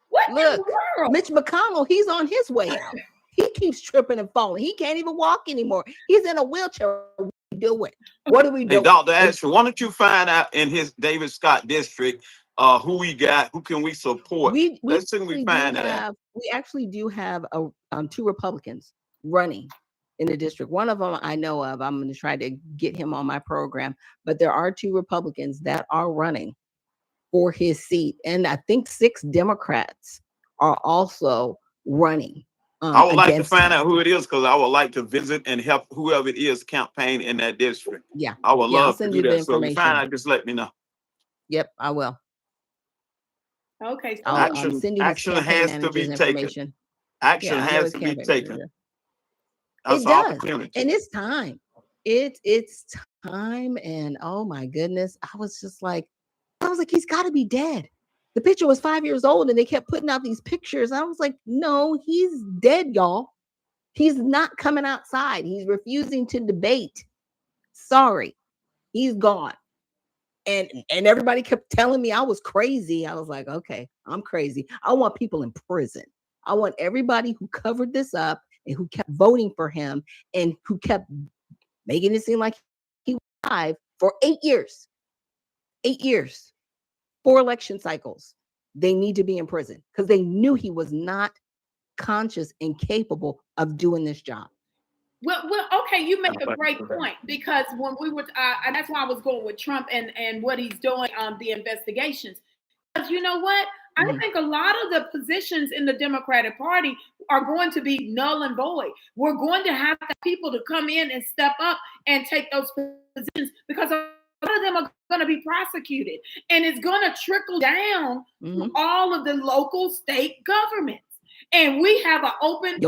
What in the world? Mitch McConnell, he's on his way out. He keeps tripping and falling. He can't even walk anymore. He's in a wheelchair. What do we do? Hey, Dr. Ashley, why don't you find out in his David Scott district who we got, who can we support? Let's see, we find that out. We actually do have 2 Republicans running in the district. One of them I know of. I'm going to try to get him on my program. But there are 2 Republicans that are running for his seat. And I think 6 Democrats are also running I would like to against find him. out who it is because I would like to visit and help whoever it is campaign in that district. Yeah. I would Yeah, I'll love to send do you the that. So if you find information. out, just let me know. Yep, I will. Okay. So I'll Action, send you his action campaign has to manager's be taken. information. Action Yeah, I know has his to be campaign taken. manager. That's It an does. opportunity. And it's time. It's time. And oh my goodness, I was like, he's got to be dead. The picture was 5 years old and they kept putting out these pictures. I was like, no, he's dead, y'all. He's not coming outside. He's refusing to debate. Sorry, he's gone. And everybody kept telling me I was crazy. I was like, okay, I'm crazy. I want people in prison. I want everybody who covered this up and who kept voting for him and who kept making it seem like he was alive for 8 years. 8 years. 4 election cycles. They need to be in prison because they knew he was not conscious and capable of doing this job. Well, okay, you make a great point because when we were, and that's why I was going with Trump and what he's doing on the investigations. Because you know what? I think a lot of the positions in the Democratic Party are going to be null and void. We're going to have people to come in and step up and take those positions because a lot of them are going to be prosecuted, and it's going to trickle down to all of the local state governments. And we have an open,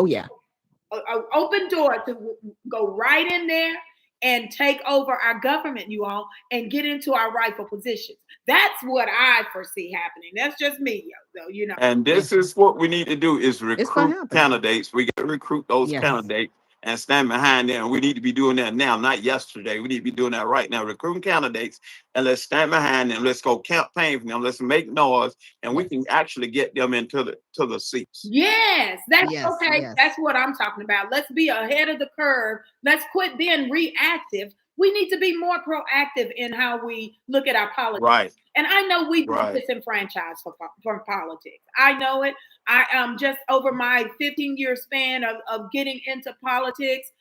open door to go right in there and take over our government, you all, and get into our rightful positions. That's what I foresee happening. That's just me, though, you know. And this is what we need to do is recruit candidates. We got to recruit those candidates and stand behind them. We need to be doing that now, not yesterday. We need to be doing that right now, recruiting candidates, and let's stand behind them. Let's go campaign for them. Let's make noise, and we can actually get them into the seats. Yes, that's okay. Yes. That's what I'm talking about. Let's be ahead of the curve. Let's quit being reactive. We need to be more proactive in how we look at our politics. Right. And I know we've been disenfranchised from politics. I know it. I just over my 15-year span of getting into politics,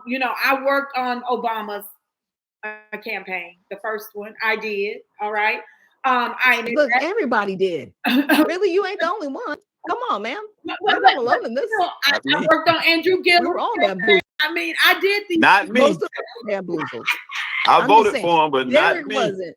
you know, I worked on Obama's campaign, the first one. I did. All right. Look, everybody did. Really, you ain't the only one. Come on, man. You're not alone in this. I worked on Andrew Gillum. We were all bamboozled. I mean, I did these. Not me. Most of them bamboozled. I voted for him, but Derrick not me. Wasn't.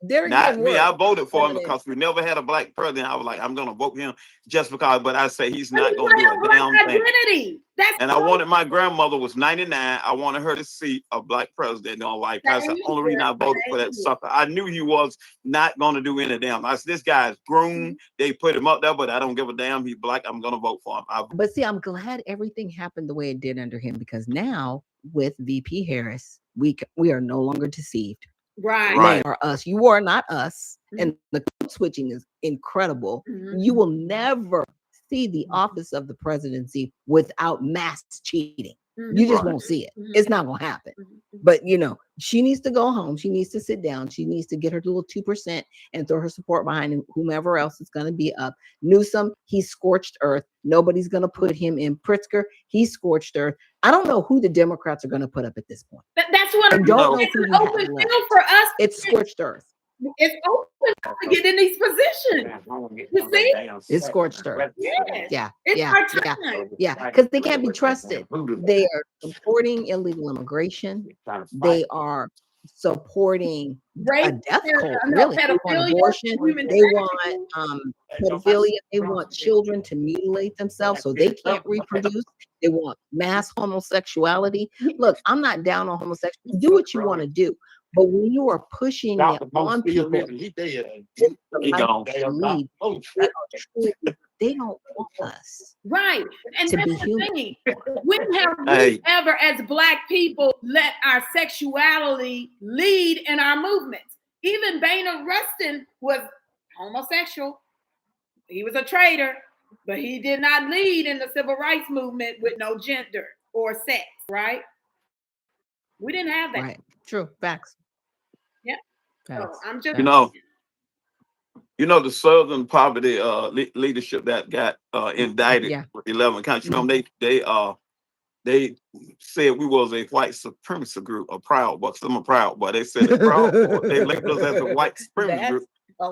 Derrick not me. I voted for him because we never had a black president. I was like, I'm going to vote him just because. But I say he's not going to do a damn thing. And I wanted my grandmother was 99. I wanted her to see a black president in her life. That's the only reason I voted for that sucker. I knew he was not going to do any damn. I said, this guy's groomed. They put him up there, but I don't give a damn. He's black. I'm going to vote for him. But see, I'm glad everything happened the way it did under him because now with VP Harris, we are no longer deceived. Right. They are us. You are not us. And the code switching is incredible. You will never see the office of the presidency without mass cheating. You just won't see it. It's not going to happen. But, you know, she needs to go home. She needs to sit down. She needs to get her little 2% and throw her support behind whomever else is going to be up. Newsom, he's scorched earth. Nobody's going to put him in. Pritzker, he's scorched earth. I don't know who the Democrats are going to put up at this point. That's what I don't know. It's an open field for us. It's scorched earth. It's open to get in these positions. You see? It's scorched earth. Yes. Yeah. Because they can't be trusted. They are supporting illegal immigration. They are supporting a death cult. Really, they want abortion. They want pedophilia. They want children to mutilate themselves so they can't reproduce. They want mass homosexuality. Look, I'm not down on homosexuality. Do what you want to do. But when you are pushing it on people, they don't want us. Right. And to that's be the human. thing. When have we ever, as Black people, let our sexuality lead in our movements? Even Bayna Rustin was homosexual. He was a traitor, but he did not lead in the civil rights movement with no gender or sex, right? We didn't have that. Right. True. Facts. Yeah. So I'm just you know the Southern Poverty leadership that got indicted with 11 counts. You know they they said we was a white supremacy group, a Proud Boys. I'm a Proud Boy. They said the Proud Boys. They labeled us as a white supremacy That's group.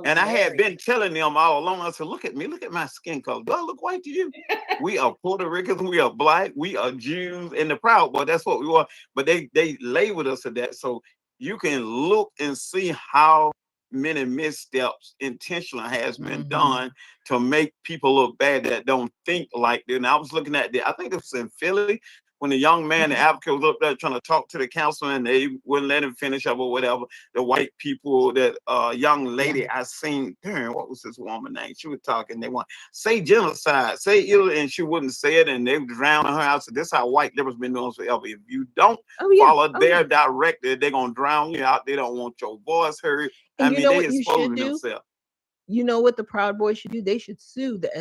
And I had been telling them all along. I said, "Look at me, look at my skin color. Do I look white to you? We are Puerto Ricans, we are black, we are Jews, and the Proud Boy. That's what we are." But they labeled us to that. So you can look and see how many missteps intentional has been done to make people look bad that don't think like them. And I was looking at I think it was in Philly when the young man, the advocate, was up there trying to talk to the councilman, and they wouldn't let him finish up or whatever. The white people, that young lady I seen, darn, what was this woman name? She was talking. They want say genocide, say ill, and she wouldn't say it, and they were drowning her out. So this is how white liberals been doing forever. If you don't follow their directive, they're gonna drown you out. They don't want your voice heard. And I you mean, know they what you should exposing do? themselves. You know what the Proud Boys should do? They should sue the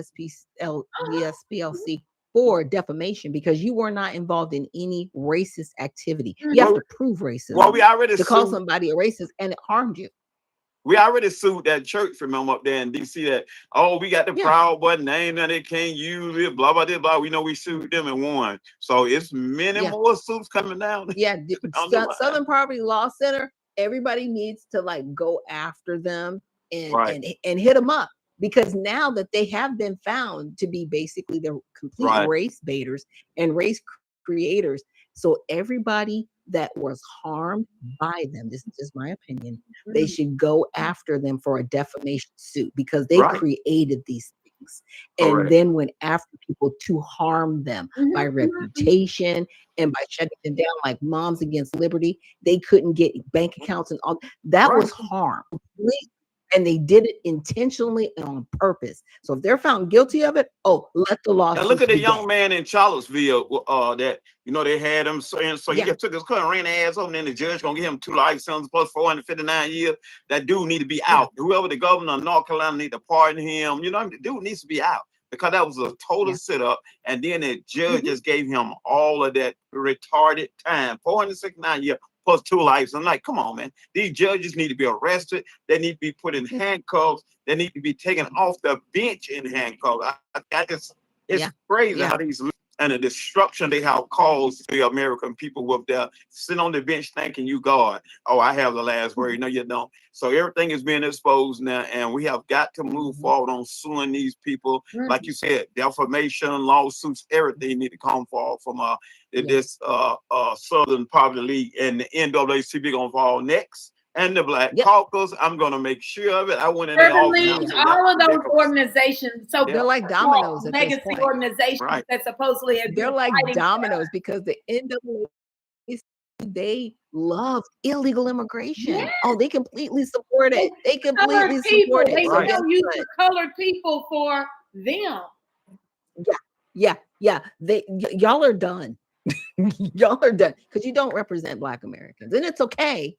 SPLC for defamation because you were not involved in any racist activity. You have to prove racism. Well, we already to call sued. somebody a racist and it harmed you. We already sued that church from them up there in DC that, oh, we got the Proud Boy name and they can't use it, blah, blah, blah, blah. We know we sued them and won. So it's many more suits coming down. Yeah. Southern Poverty Law Center, everybody needs to like go after them and hit them up. Because now that they have been found to be basically the complete race baiters and race creators. So everybody that was harmed by them, this is just my opinion, they should go after them for a defamation suit because they created these things. And then went after people to harm them by reputation and by shutting them down, like Moms Against Liberty. They couldn't get bank accounts and all that was harm. And they did it intentionally and on purpose. So if they're found guilty of it, let the law. Now look at the young man in Charlottesville that they had him saying, so he just took his car and ran the ass over, and then the judge gonna give him 2 life sentences plus 459 years. That dude need to be out. Whoever the governor of North Carolina need to pardon him. The dude needs to be out because that was a total sit-up. And then the judge just gave him all of that retarded time, 469 years. Plus 2 lives. I'm like, come on, man. These judges need to be arrested. They need to be put in handcuffs. They need to be taken off the bench in handcuffs. It's crazy how these and the destruction they have caused the American people with their sitting on the bench thinking you God. Oh, I have the last word. No, you don't. So everything is being exposed now, and we have got to move forward on suing these people. Like you said, defamation, lawsuits, everything need to come forward from this Southern Poverty League, and the NAACP gonna fall next. And the Black Caucus, I'm gonna make sure of it. I went in there all of those organizations. So they're like dominoes at legacy this point. Organizations that supposedly have they're like dominoes because the NAACP, they love illegal immigration. Oh, they completely support it. They completely support it. They still use the colored people for them. Yeah. Y'all are done. Y'all are done because you don't represent Black Americans, and it's okay.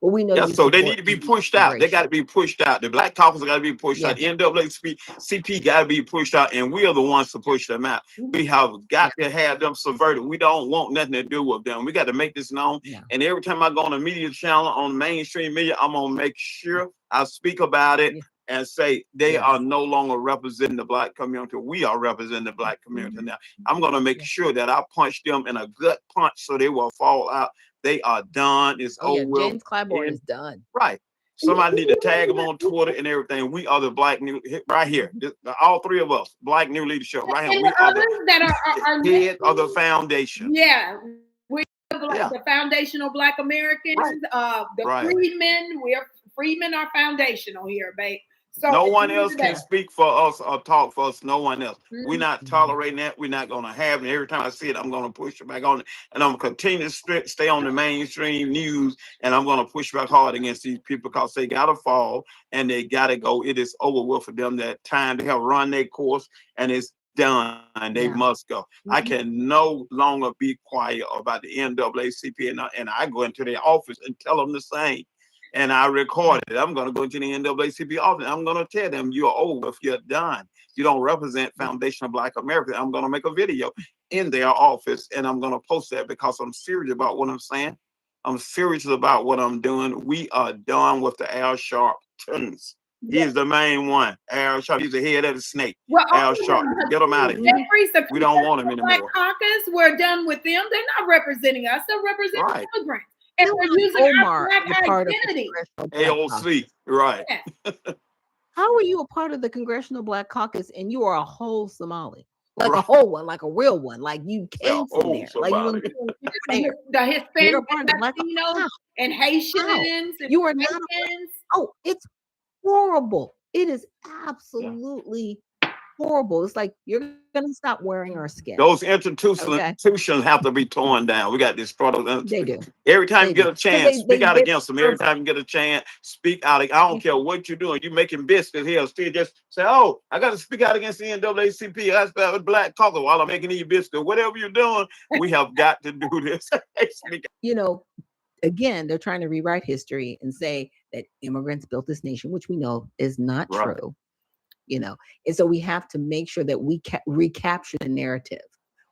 But we know. So they need to be pushed out. They got to be pushed out. The Black Caucus got to be pushed out. The NAACP got to be pushed out, and we are the ones to push them out. We have got to have them subverted. We don't want nothing to do with them. We got to make this known. And every time I go on a media channel, on mainstream media, I'm gonna make sure I speak about it and say they are no longer representing the Black community. We are representing the Black community now. I'm gonna make sure that I punch them in a gut punch so they will fall out. They are done. It's over. James Clyburn is done. Right. Somebody need to tag them on Twitter and everything. We are the Black New right here. All 3 of us, Black New Leadership right here. We are the head of the foundation. Yeah. We're the foundational Black Americans. The freedmen. Freedmen are foundational here, babe. So no one else can speak for us or talk for us. No one else. We're not tolerating that. We're not going to have it. Every time I see it, I'm going to push it back on it. And I'm going to continue to stay on the mainstream news. And I'm going to push back hard against these people because they got to fall and they got to go. It is over with for them. That time they have run their course and it's done. They must go. I can no longer be quiet about the NAACP. And I go into their office and tell them the same. And I recorded it. I'm going to go into the NAACP office. I'm going to tell them you're over if you're done. You don't represent Foundation of Black America. I'm going to make a video in their office and I'm going to post that because I'm serious about what I'm saying. I'm serious about what I'm doing. We are done with the Al Sharptons. He's the main one. Al Sharpton. He's the head of the snake. Well, Al Sharpton. Get him out of here. We don't want him Black anymore. Caucus, we're done with them. They're not representing us. They're representing Right. immigrants. And we're using Omar our is black part of identity. the Congressional Black AOC. Right. Yeah. How are you a part of the Congressional Black Caucus and you are a whole Somali? Like a Right. whole one, like a real one. Like you Yeah, came from there. Like you somebody. there. The Hispanic, You're a part of the Black Latinos, How? and Haitians. How? And You are not Mexicans. Oh, it's horrible. It is absolutely horrible. It's like you're gonna stop wearing our skin. Those institutions have to be torn down. We got to destroy those. They do. Every time They you get do. a chance, speak out against them. Every perfect. time you get a chance, speak out. I don't care what you're doing. You're making biscuits here. Still just say, oh, I got to speak out against the NAACP. I spell Black Caucus while I'm making these biscuits. Whatever you're doing, we have got to do this. You know, again, they're trying to rewrite history and say that immigrants built this nation, which we know is not Right. true. You know, and so we have to make sure that we recapture the narrative.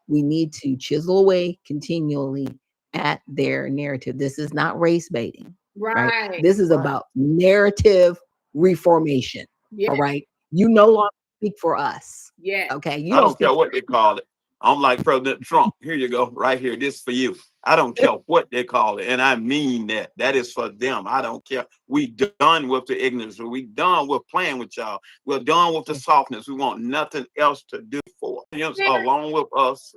We need to chisel away continually at their narrative. This is not race baiting, right? This is about narrative reformation. Yeah. All right. You no longer speak for us. Yeah. Okay. You I don't care speak what they call it. I'm like President Trump. Here you go, right here. This for you. I don't care what they call it, and I mean that. That is for them. I don't care. We done with the ignorance. We done with playing with y'all. We're done with the softness. We want nothing else to do for us, along with us.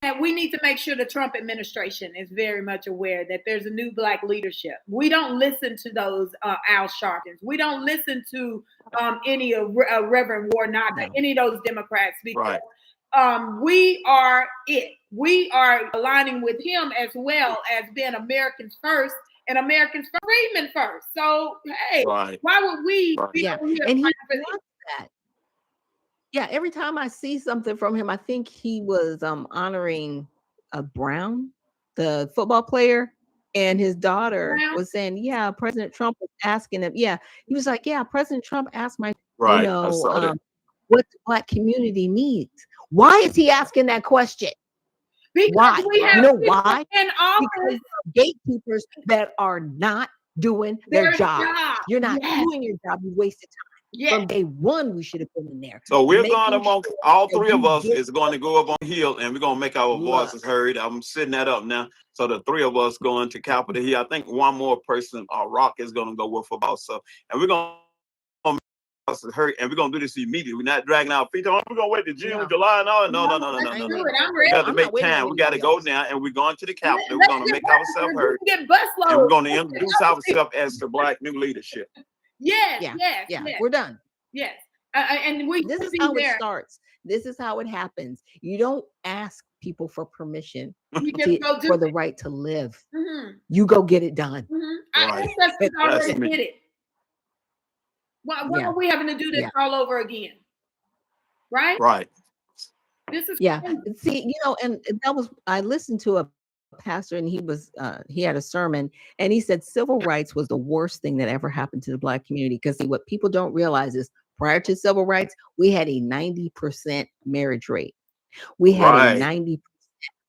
And we need to make sure the Trump administration is very much aware that there's a new Black leadership. We don't listen to those Al Sharptons. We don't listen to any Reverend Warnock, any of those Democrats, because we are it. We are aligning with him as well as being Americans first and Americans for freedmen first. So, hey, why would we be and he wants that. Yeah, every time I see something from him, I think he was honoring Brown, the football player, and his daughter was saying, yeah, President Trump was asking him. Yeah, he was like, yeah, President Trump asked my, you know, what the Black community needs. Why is he asking that question? Because why? You know why? Because gatekeepers that are not doing their job. You're not doing your job. You wasted time. From day one, we should have been in there. So we're going amongst all three of us is going to go up on Hill, and we're going to make our voices heard. I'm setting that up now. So the three of us going to Capitol Hill. I think one more person, Rock, is going to go with us. So, and we're going to hurt, and we're gonna do this immediately. We're not dragging our feet on. We're gonna wait to June, July, and all. No. We got to make time. We got to go now, and we're going to the Capitol. We're gonna make ourselves heard, and we're gonna introduce ourselves as the Black new leadership. Yes. We're done. Yes, and this is how it starts. This is how it happens. You don't ask people for permission for the right to live. You go get it done. Our ancestors already did it. Why are we having to do this all over again? Right. This is crazy. See, you know, and that was, I listened to a pastor, and he had a sermon, and he said civil rights was the worst thing that ever happened to the Black community. Because see, what people don't realize is prior to civil rights, we had a 90% marriage rate. We had a 90%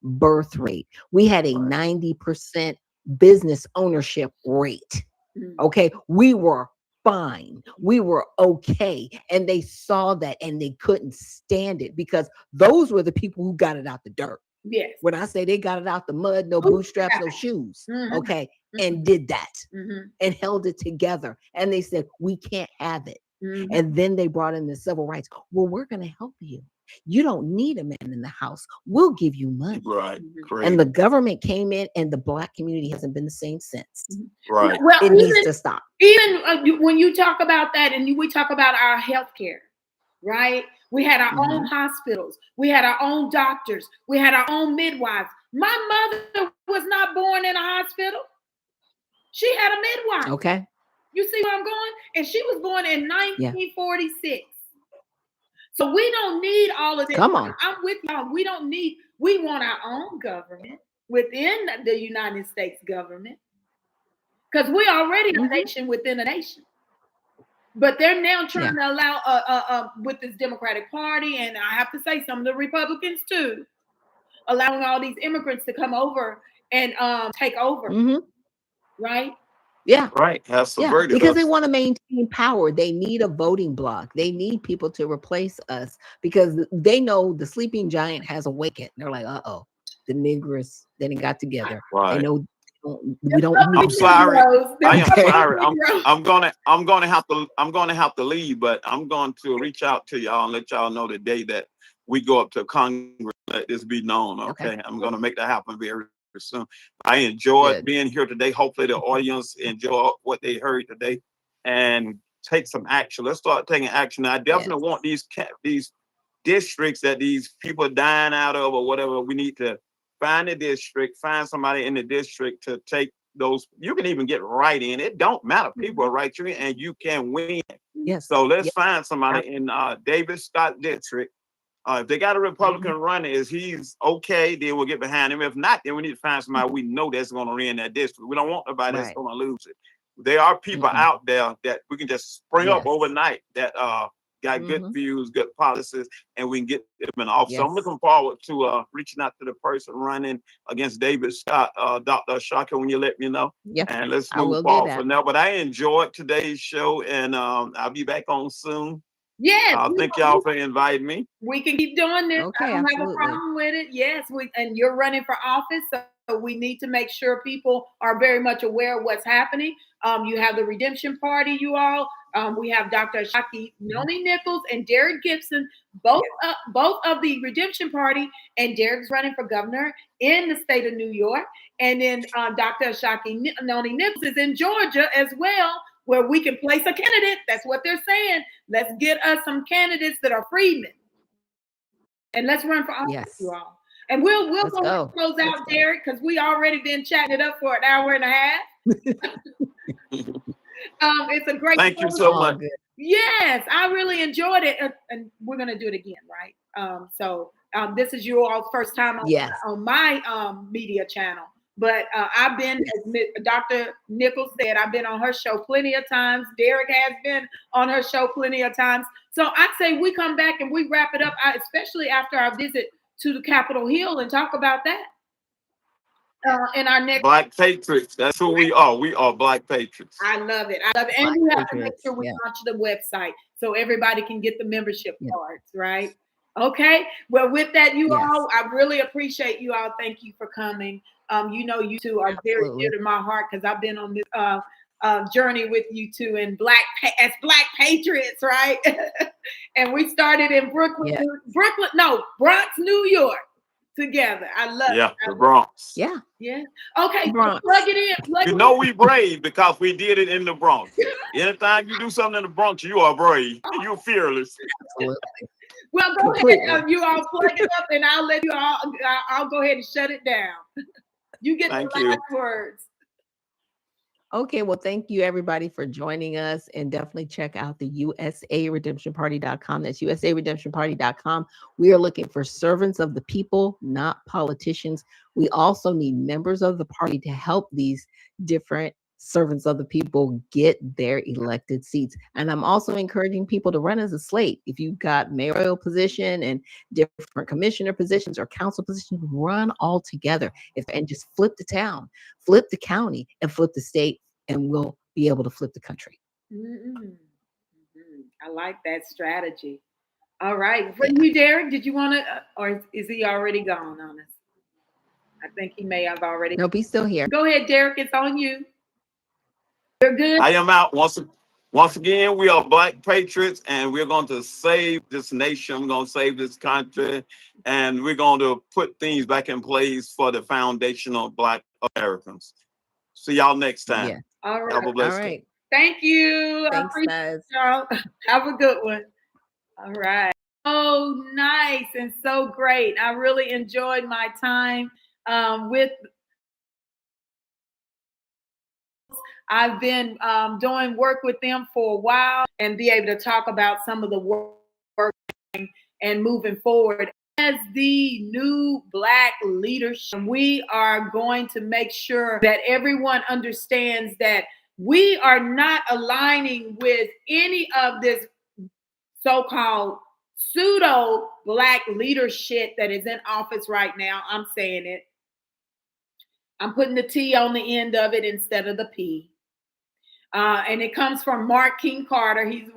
birth rate. We had a 90% business ownership rate. Okay. We were fine. We were okay. And they saw that and they couldn't stand it, because those were the people who got it out the dirt. Yes. When I say they got it out the mud, no bootstraps, no shoes. Okay. And did that and held it together. And they said, we can't have it. And then they brought in the civil rights. Well, we're going to help you. You don't need a man in the house. We'll give you money. Right. And the government came in, and the Black community hasn't been the same since. Right. Well, it needs to stop. Even when you talk about that, and we talk about our healthcare, right? We had our own hospitals. We had our own doctors. We had our own midwives. My mother was not born in a hospital. She had a midwife. Okay. You see where I'm going? And she was born in 1946. So we don't need all of this. Come on. I'm with y'all. We want our own government within the United States government. Because we're already a nation within a nation. But they're now trying to allow, with this Democratic Party, and I have to say some of the Republicans too, allowing all these immigrants to come over and take over. Right? Yeah. Right. Has Yeah, subverted because they us. want to maintain power. They need a voting bloc. They need people to replace us because they know the sleeping giant has awakened. They're like, uh-oh, the niggers, they done got together. They Right. know we don't I'm need sorry. I am Okay. sorry. I'm gonna have to leave, but I'm going to reach out to y'all and let y'all know the day that we go up to Congress. Let this be known. Okay. Okay. I'm gonna make that happen very soon. I enjoyed Good. being here today. Hopefully the audience enjoy what they heard today and take some action. Let's start taking action. I Yes. definitely want these districts that these people are dying out of or whatever. We need to find a district, find somebody in the district to take those. You can even get right in. It don't matter. People are right in and you can win. Yes. So let's Yes. find somebody in David Scott district. If they got a Republican running, is he's okay, then we'll get behind him. If not, then we need to find somebody we know that's going to win that district. We don't want nobody that's Right. going to lose it. There are people out there that we can just spring up Yes. overnight that got good views, good policies, and we can get them in office. So I'm Yes. looking forward to reaching out to the person running against David Scott, Dr. Ashaki, when you let me know. Yep. And let's I move will do forward that. from there. But I enjoyed today's show, and I'll be back on soon. Yes, Thank y'all for inviting me. we can keep doing this. Okay, I don't have a absolutely. problem with it. Yes, and you're running for office, so we need to make sure people are very much aware of what's happening. You have the Redemption Party, you all. We have Dr. Ashaki, Nichols, and Derrick Gibson, both of the Redemption Party, and Derrick's running for governor in the state of New York. And then Dr. Ashaki Nichols is in Georgia as well, where we can place a candidate. That's what they're saying. Let's get us some candidates that are freedmen. And let's run for office, you Yes. all. And we'll Let's go go. close Let's out, go. Derrick, because we already been chatting it up for an hour and a half. It's a great Thank you program. so All much. good. Yes, I really enjoyed it, and we're gonna do it again, right? So this is your all's first time Yes. on my media channel, but I've been, as Dr. Nichols said, I've been on her show plenty of times. Derrick has been on her show plenty of times. So I say we come back and we wrap it up, especially after our visit to the Capitol Hill, and talk about that in our next. Black Patriots. That's who we are. We are Black Patriots. I love it. I love it. And Black we have to make Patriots. sure we Yeah. launch the website so everybody can get the membership Yeah. cards, right? Okay. Well, with that, you Yes. all, I really appreciate you all. Thank you for coming. You two are very Absolutely. dear to my heart because I've been on this journey with you two and as Black Patriots, right? And we started in Yeah. Bronx, New York together. I love Yeah, it. the Bronx. Yeah. Yeah. Okay. So Bronx. plug it in. Plug You it know in. we brave because we did it in the Bronx. Anytime you do something in the Bronx, you are brave. You're fearless. Absolutely. Well, go Completely. ahead. You all plug it up, and I'll let you all. I'll go ahead and shut it down. You get Thank the you. last words. Okay, well, thank you everybody for joining us, and definitely check out the USARedemptionParty.com. That's USARedemptionParty.com. We are looking for servants of the people, not politicians. We also need members of the party to help these different servants of the people get their elected seats. And I'm also encouraging people to run as a slate. If you've got mayoral position and different commissioner positions or council positions, run all together. And just flip the town, flip the county, and flip the state, and we'll be able to flip the country. I like that strategy. All right. For Yeah. you, Derrick, did you want to, or is he already gone on us? I think he may have already. Nope, he's still here. Go ahead, Derrick. It's on you. You're good. I am out once again. We are Black Patriots, and we're going to save this nation. We're going to save this country, and we're going to put things back in place for the foundational Black Americans. See y'all next time. Yeah. All right. Have a All blessed day. right. Thank you. I Thanks, appreciate guys. y'all. Have a good one. All right. Oh, nice and so great. I really enjoyed my time with. I've been doing work with them for a while and be able to talk about some of the work and moving forward. As the new Black leadership, we are going to make sure that everyone understands that we are not aligning with any of this so-called pseudo Black leadership that is in office right now. I'm saying it. I'm putting the T on the end of it instead of the P. And it comes from Mark King Carter. He's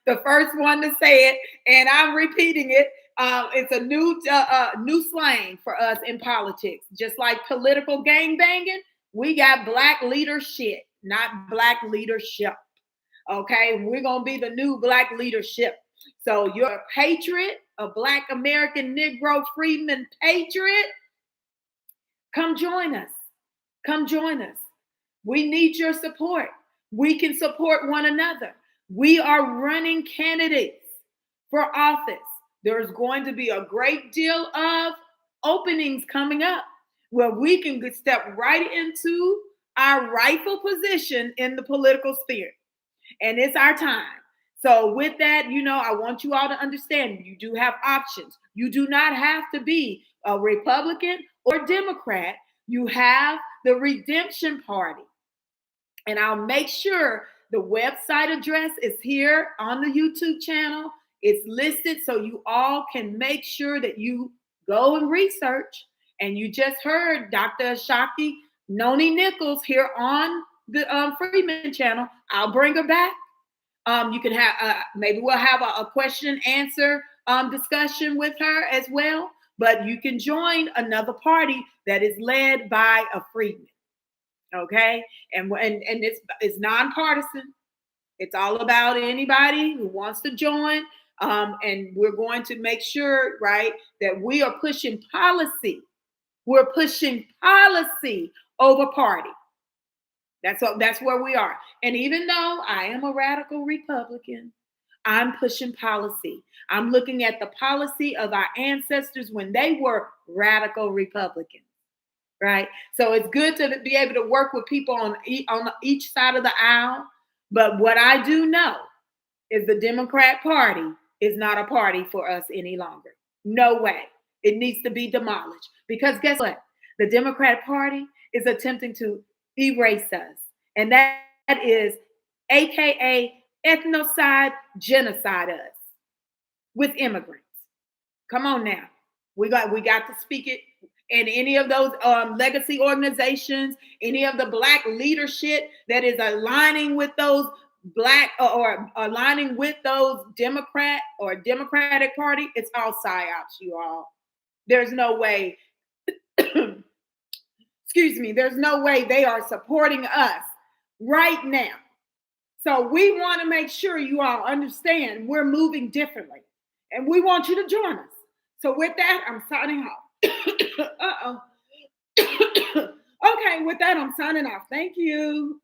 the first one to say it, and I'm repeating it. It's a new slang for us in politics. Just like political gang banging, we got black leadership, not black leadership. Okay, we're gonna be the new black leadership. So you're a patriot, a Black American Negro freedman patriot. Come join us. Come join us. We need your support. We can support one another. We are running candidates for office. There's going to be a great deal of openings coming up where we can step right into our rightful position in the political sphere. And it's our time. So with that, I want you all to understand you do have options. You do not have to be a Republican or Democrat. You have the Redemption Party. And I'll make sure the website address is here on the YouTube channel. It's listed so you all can make sure that you go and research. And you just heard Dr. Ashaki, Noni Nichols here on the Freeman channel. I'll bring her back. You can have, maybe we'll have a question and answer discussion with her as well. But you can join another party that is led by a freedman. Okay, and it's nonpartisan. It's all about anybody who wants to join, and we're going to make sure, right, that we are pushing policy. We're pushing policy over party. That's where we are. And even though I am a radical Republican, I'm pushing policy. I'm looking at the policy of our ancestors when they were radical Republicans. Right. So it's good to be able to work with people on each side of the aisle. But what I do know is the Democrat Party is not a party for us any longer. No way. It needs to be demolished. Because guess what? The Democrat Party is attempting to erase us. And that is AKA ethnocide, genocide us with immigrants. Come on now. We got to speak it. And any of those legacy organizations, any of the Black leadership that is aligning with those Black or aligning with those Democrat or Democratic Party, it's all psyops, you all. There's no way, excuse me, there's no way they are supporting us right now. So we want to make sure you all understand we're moving differently. And we want you to join us. So with that, I'm signing off. Uh-oh. Okay, with that, I'm signing off. Thank you.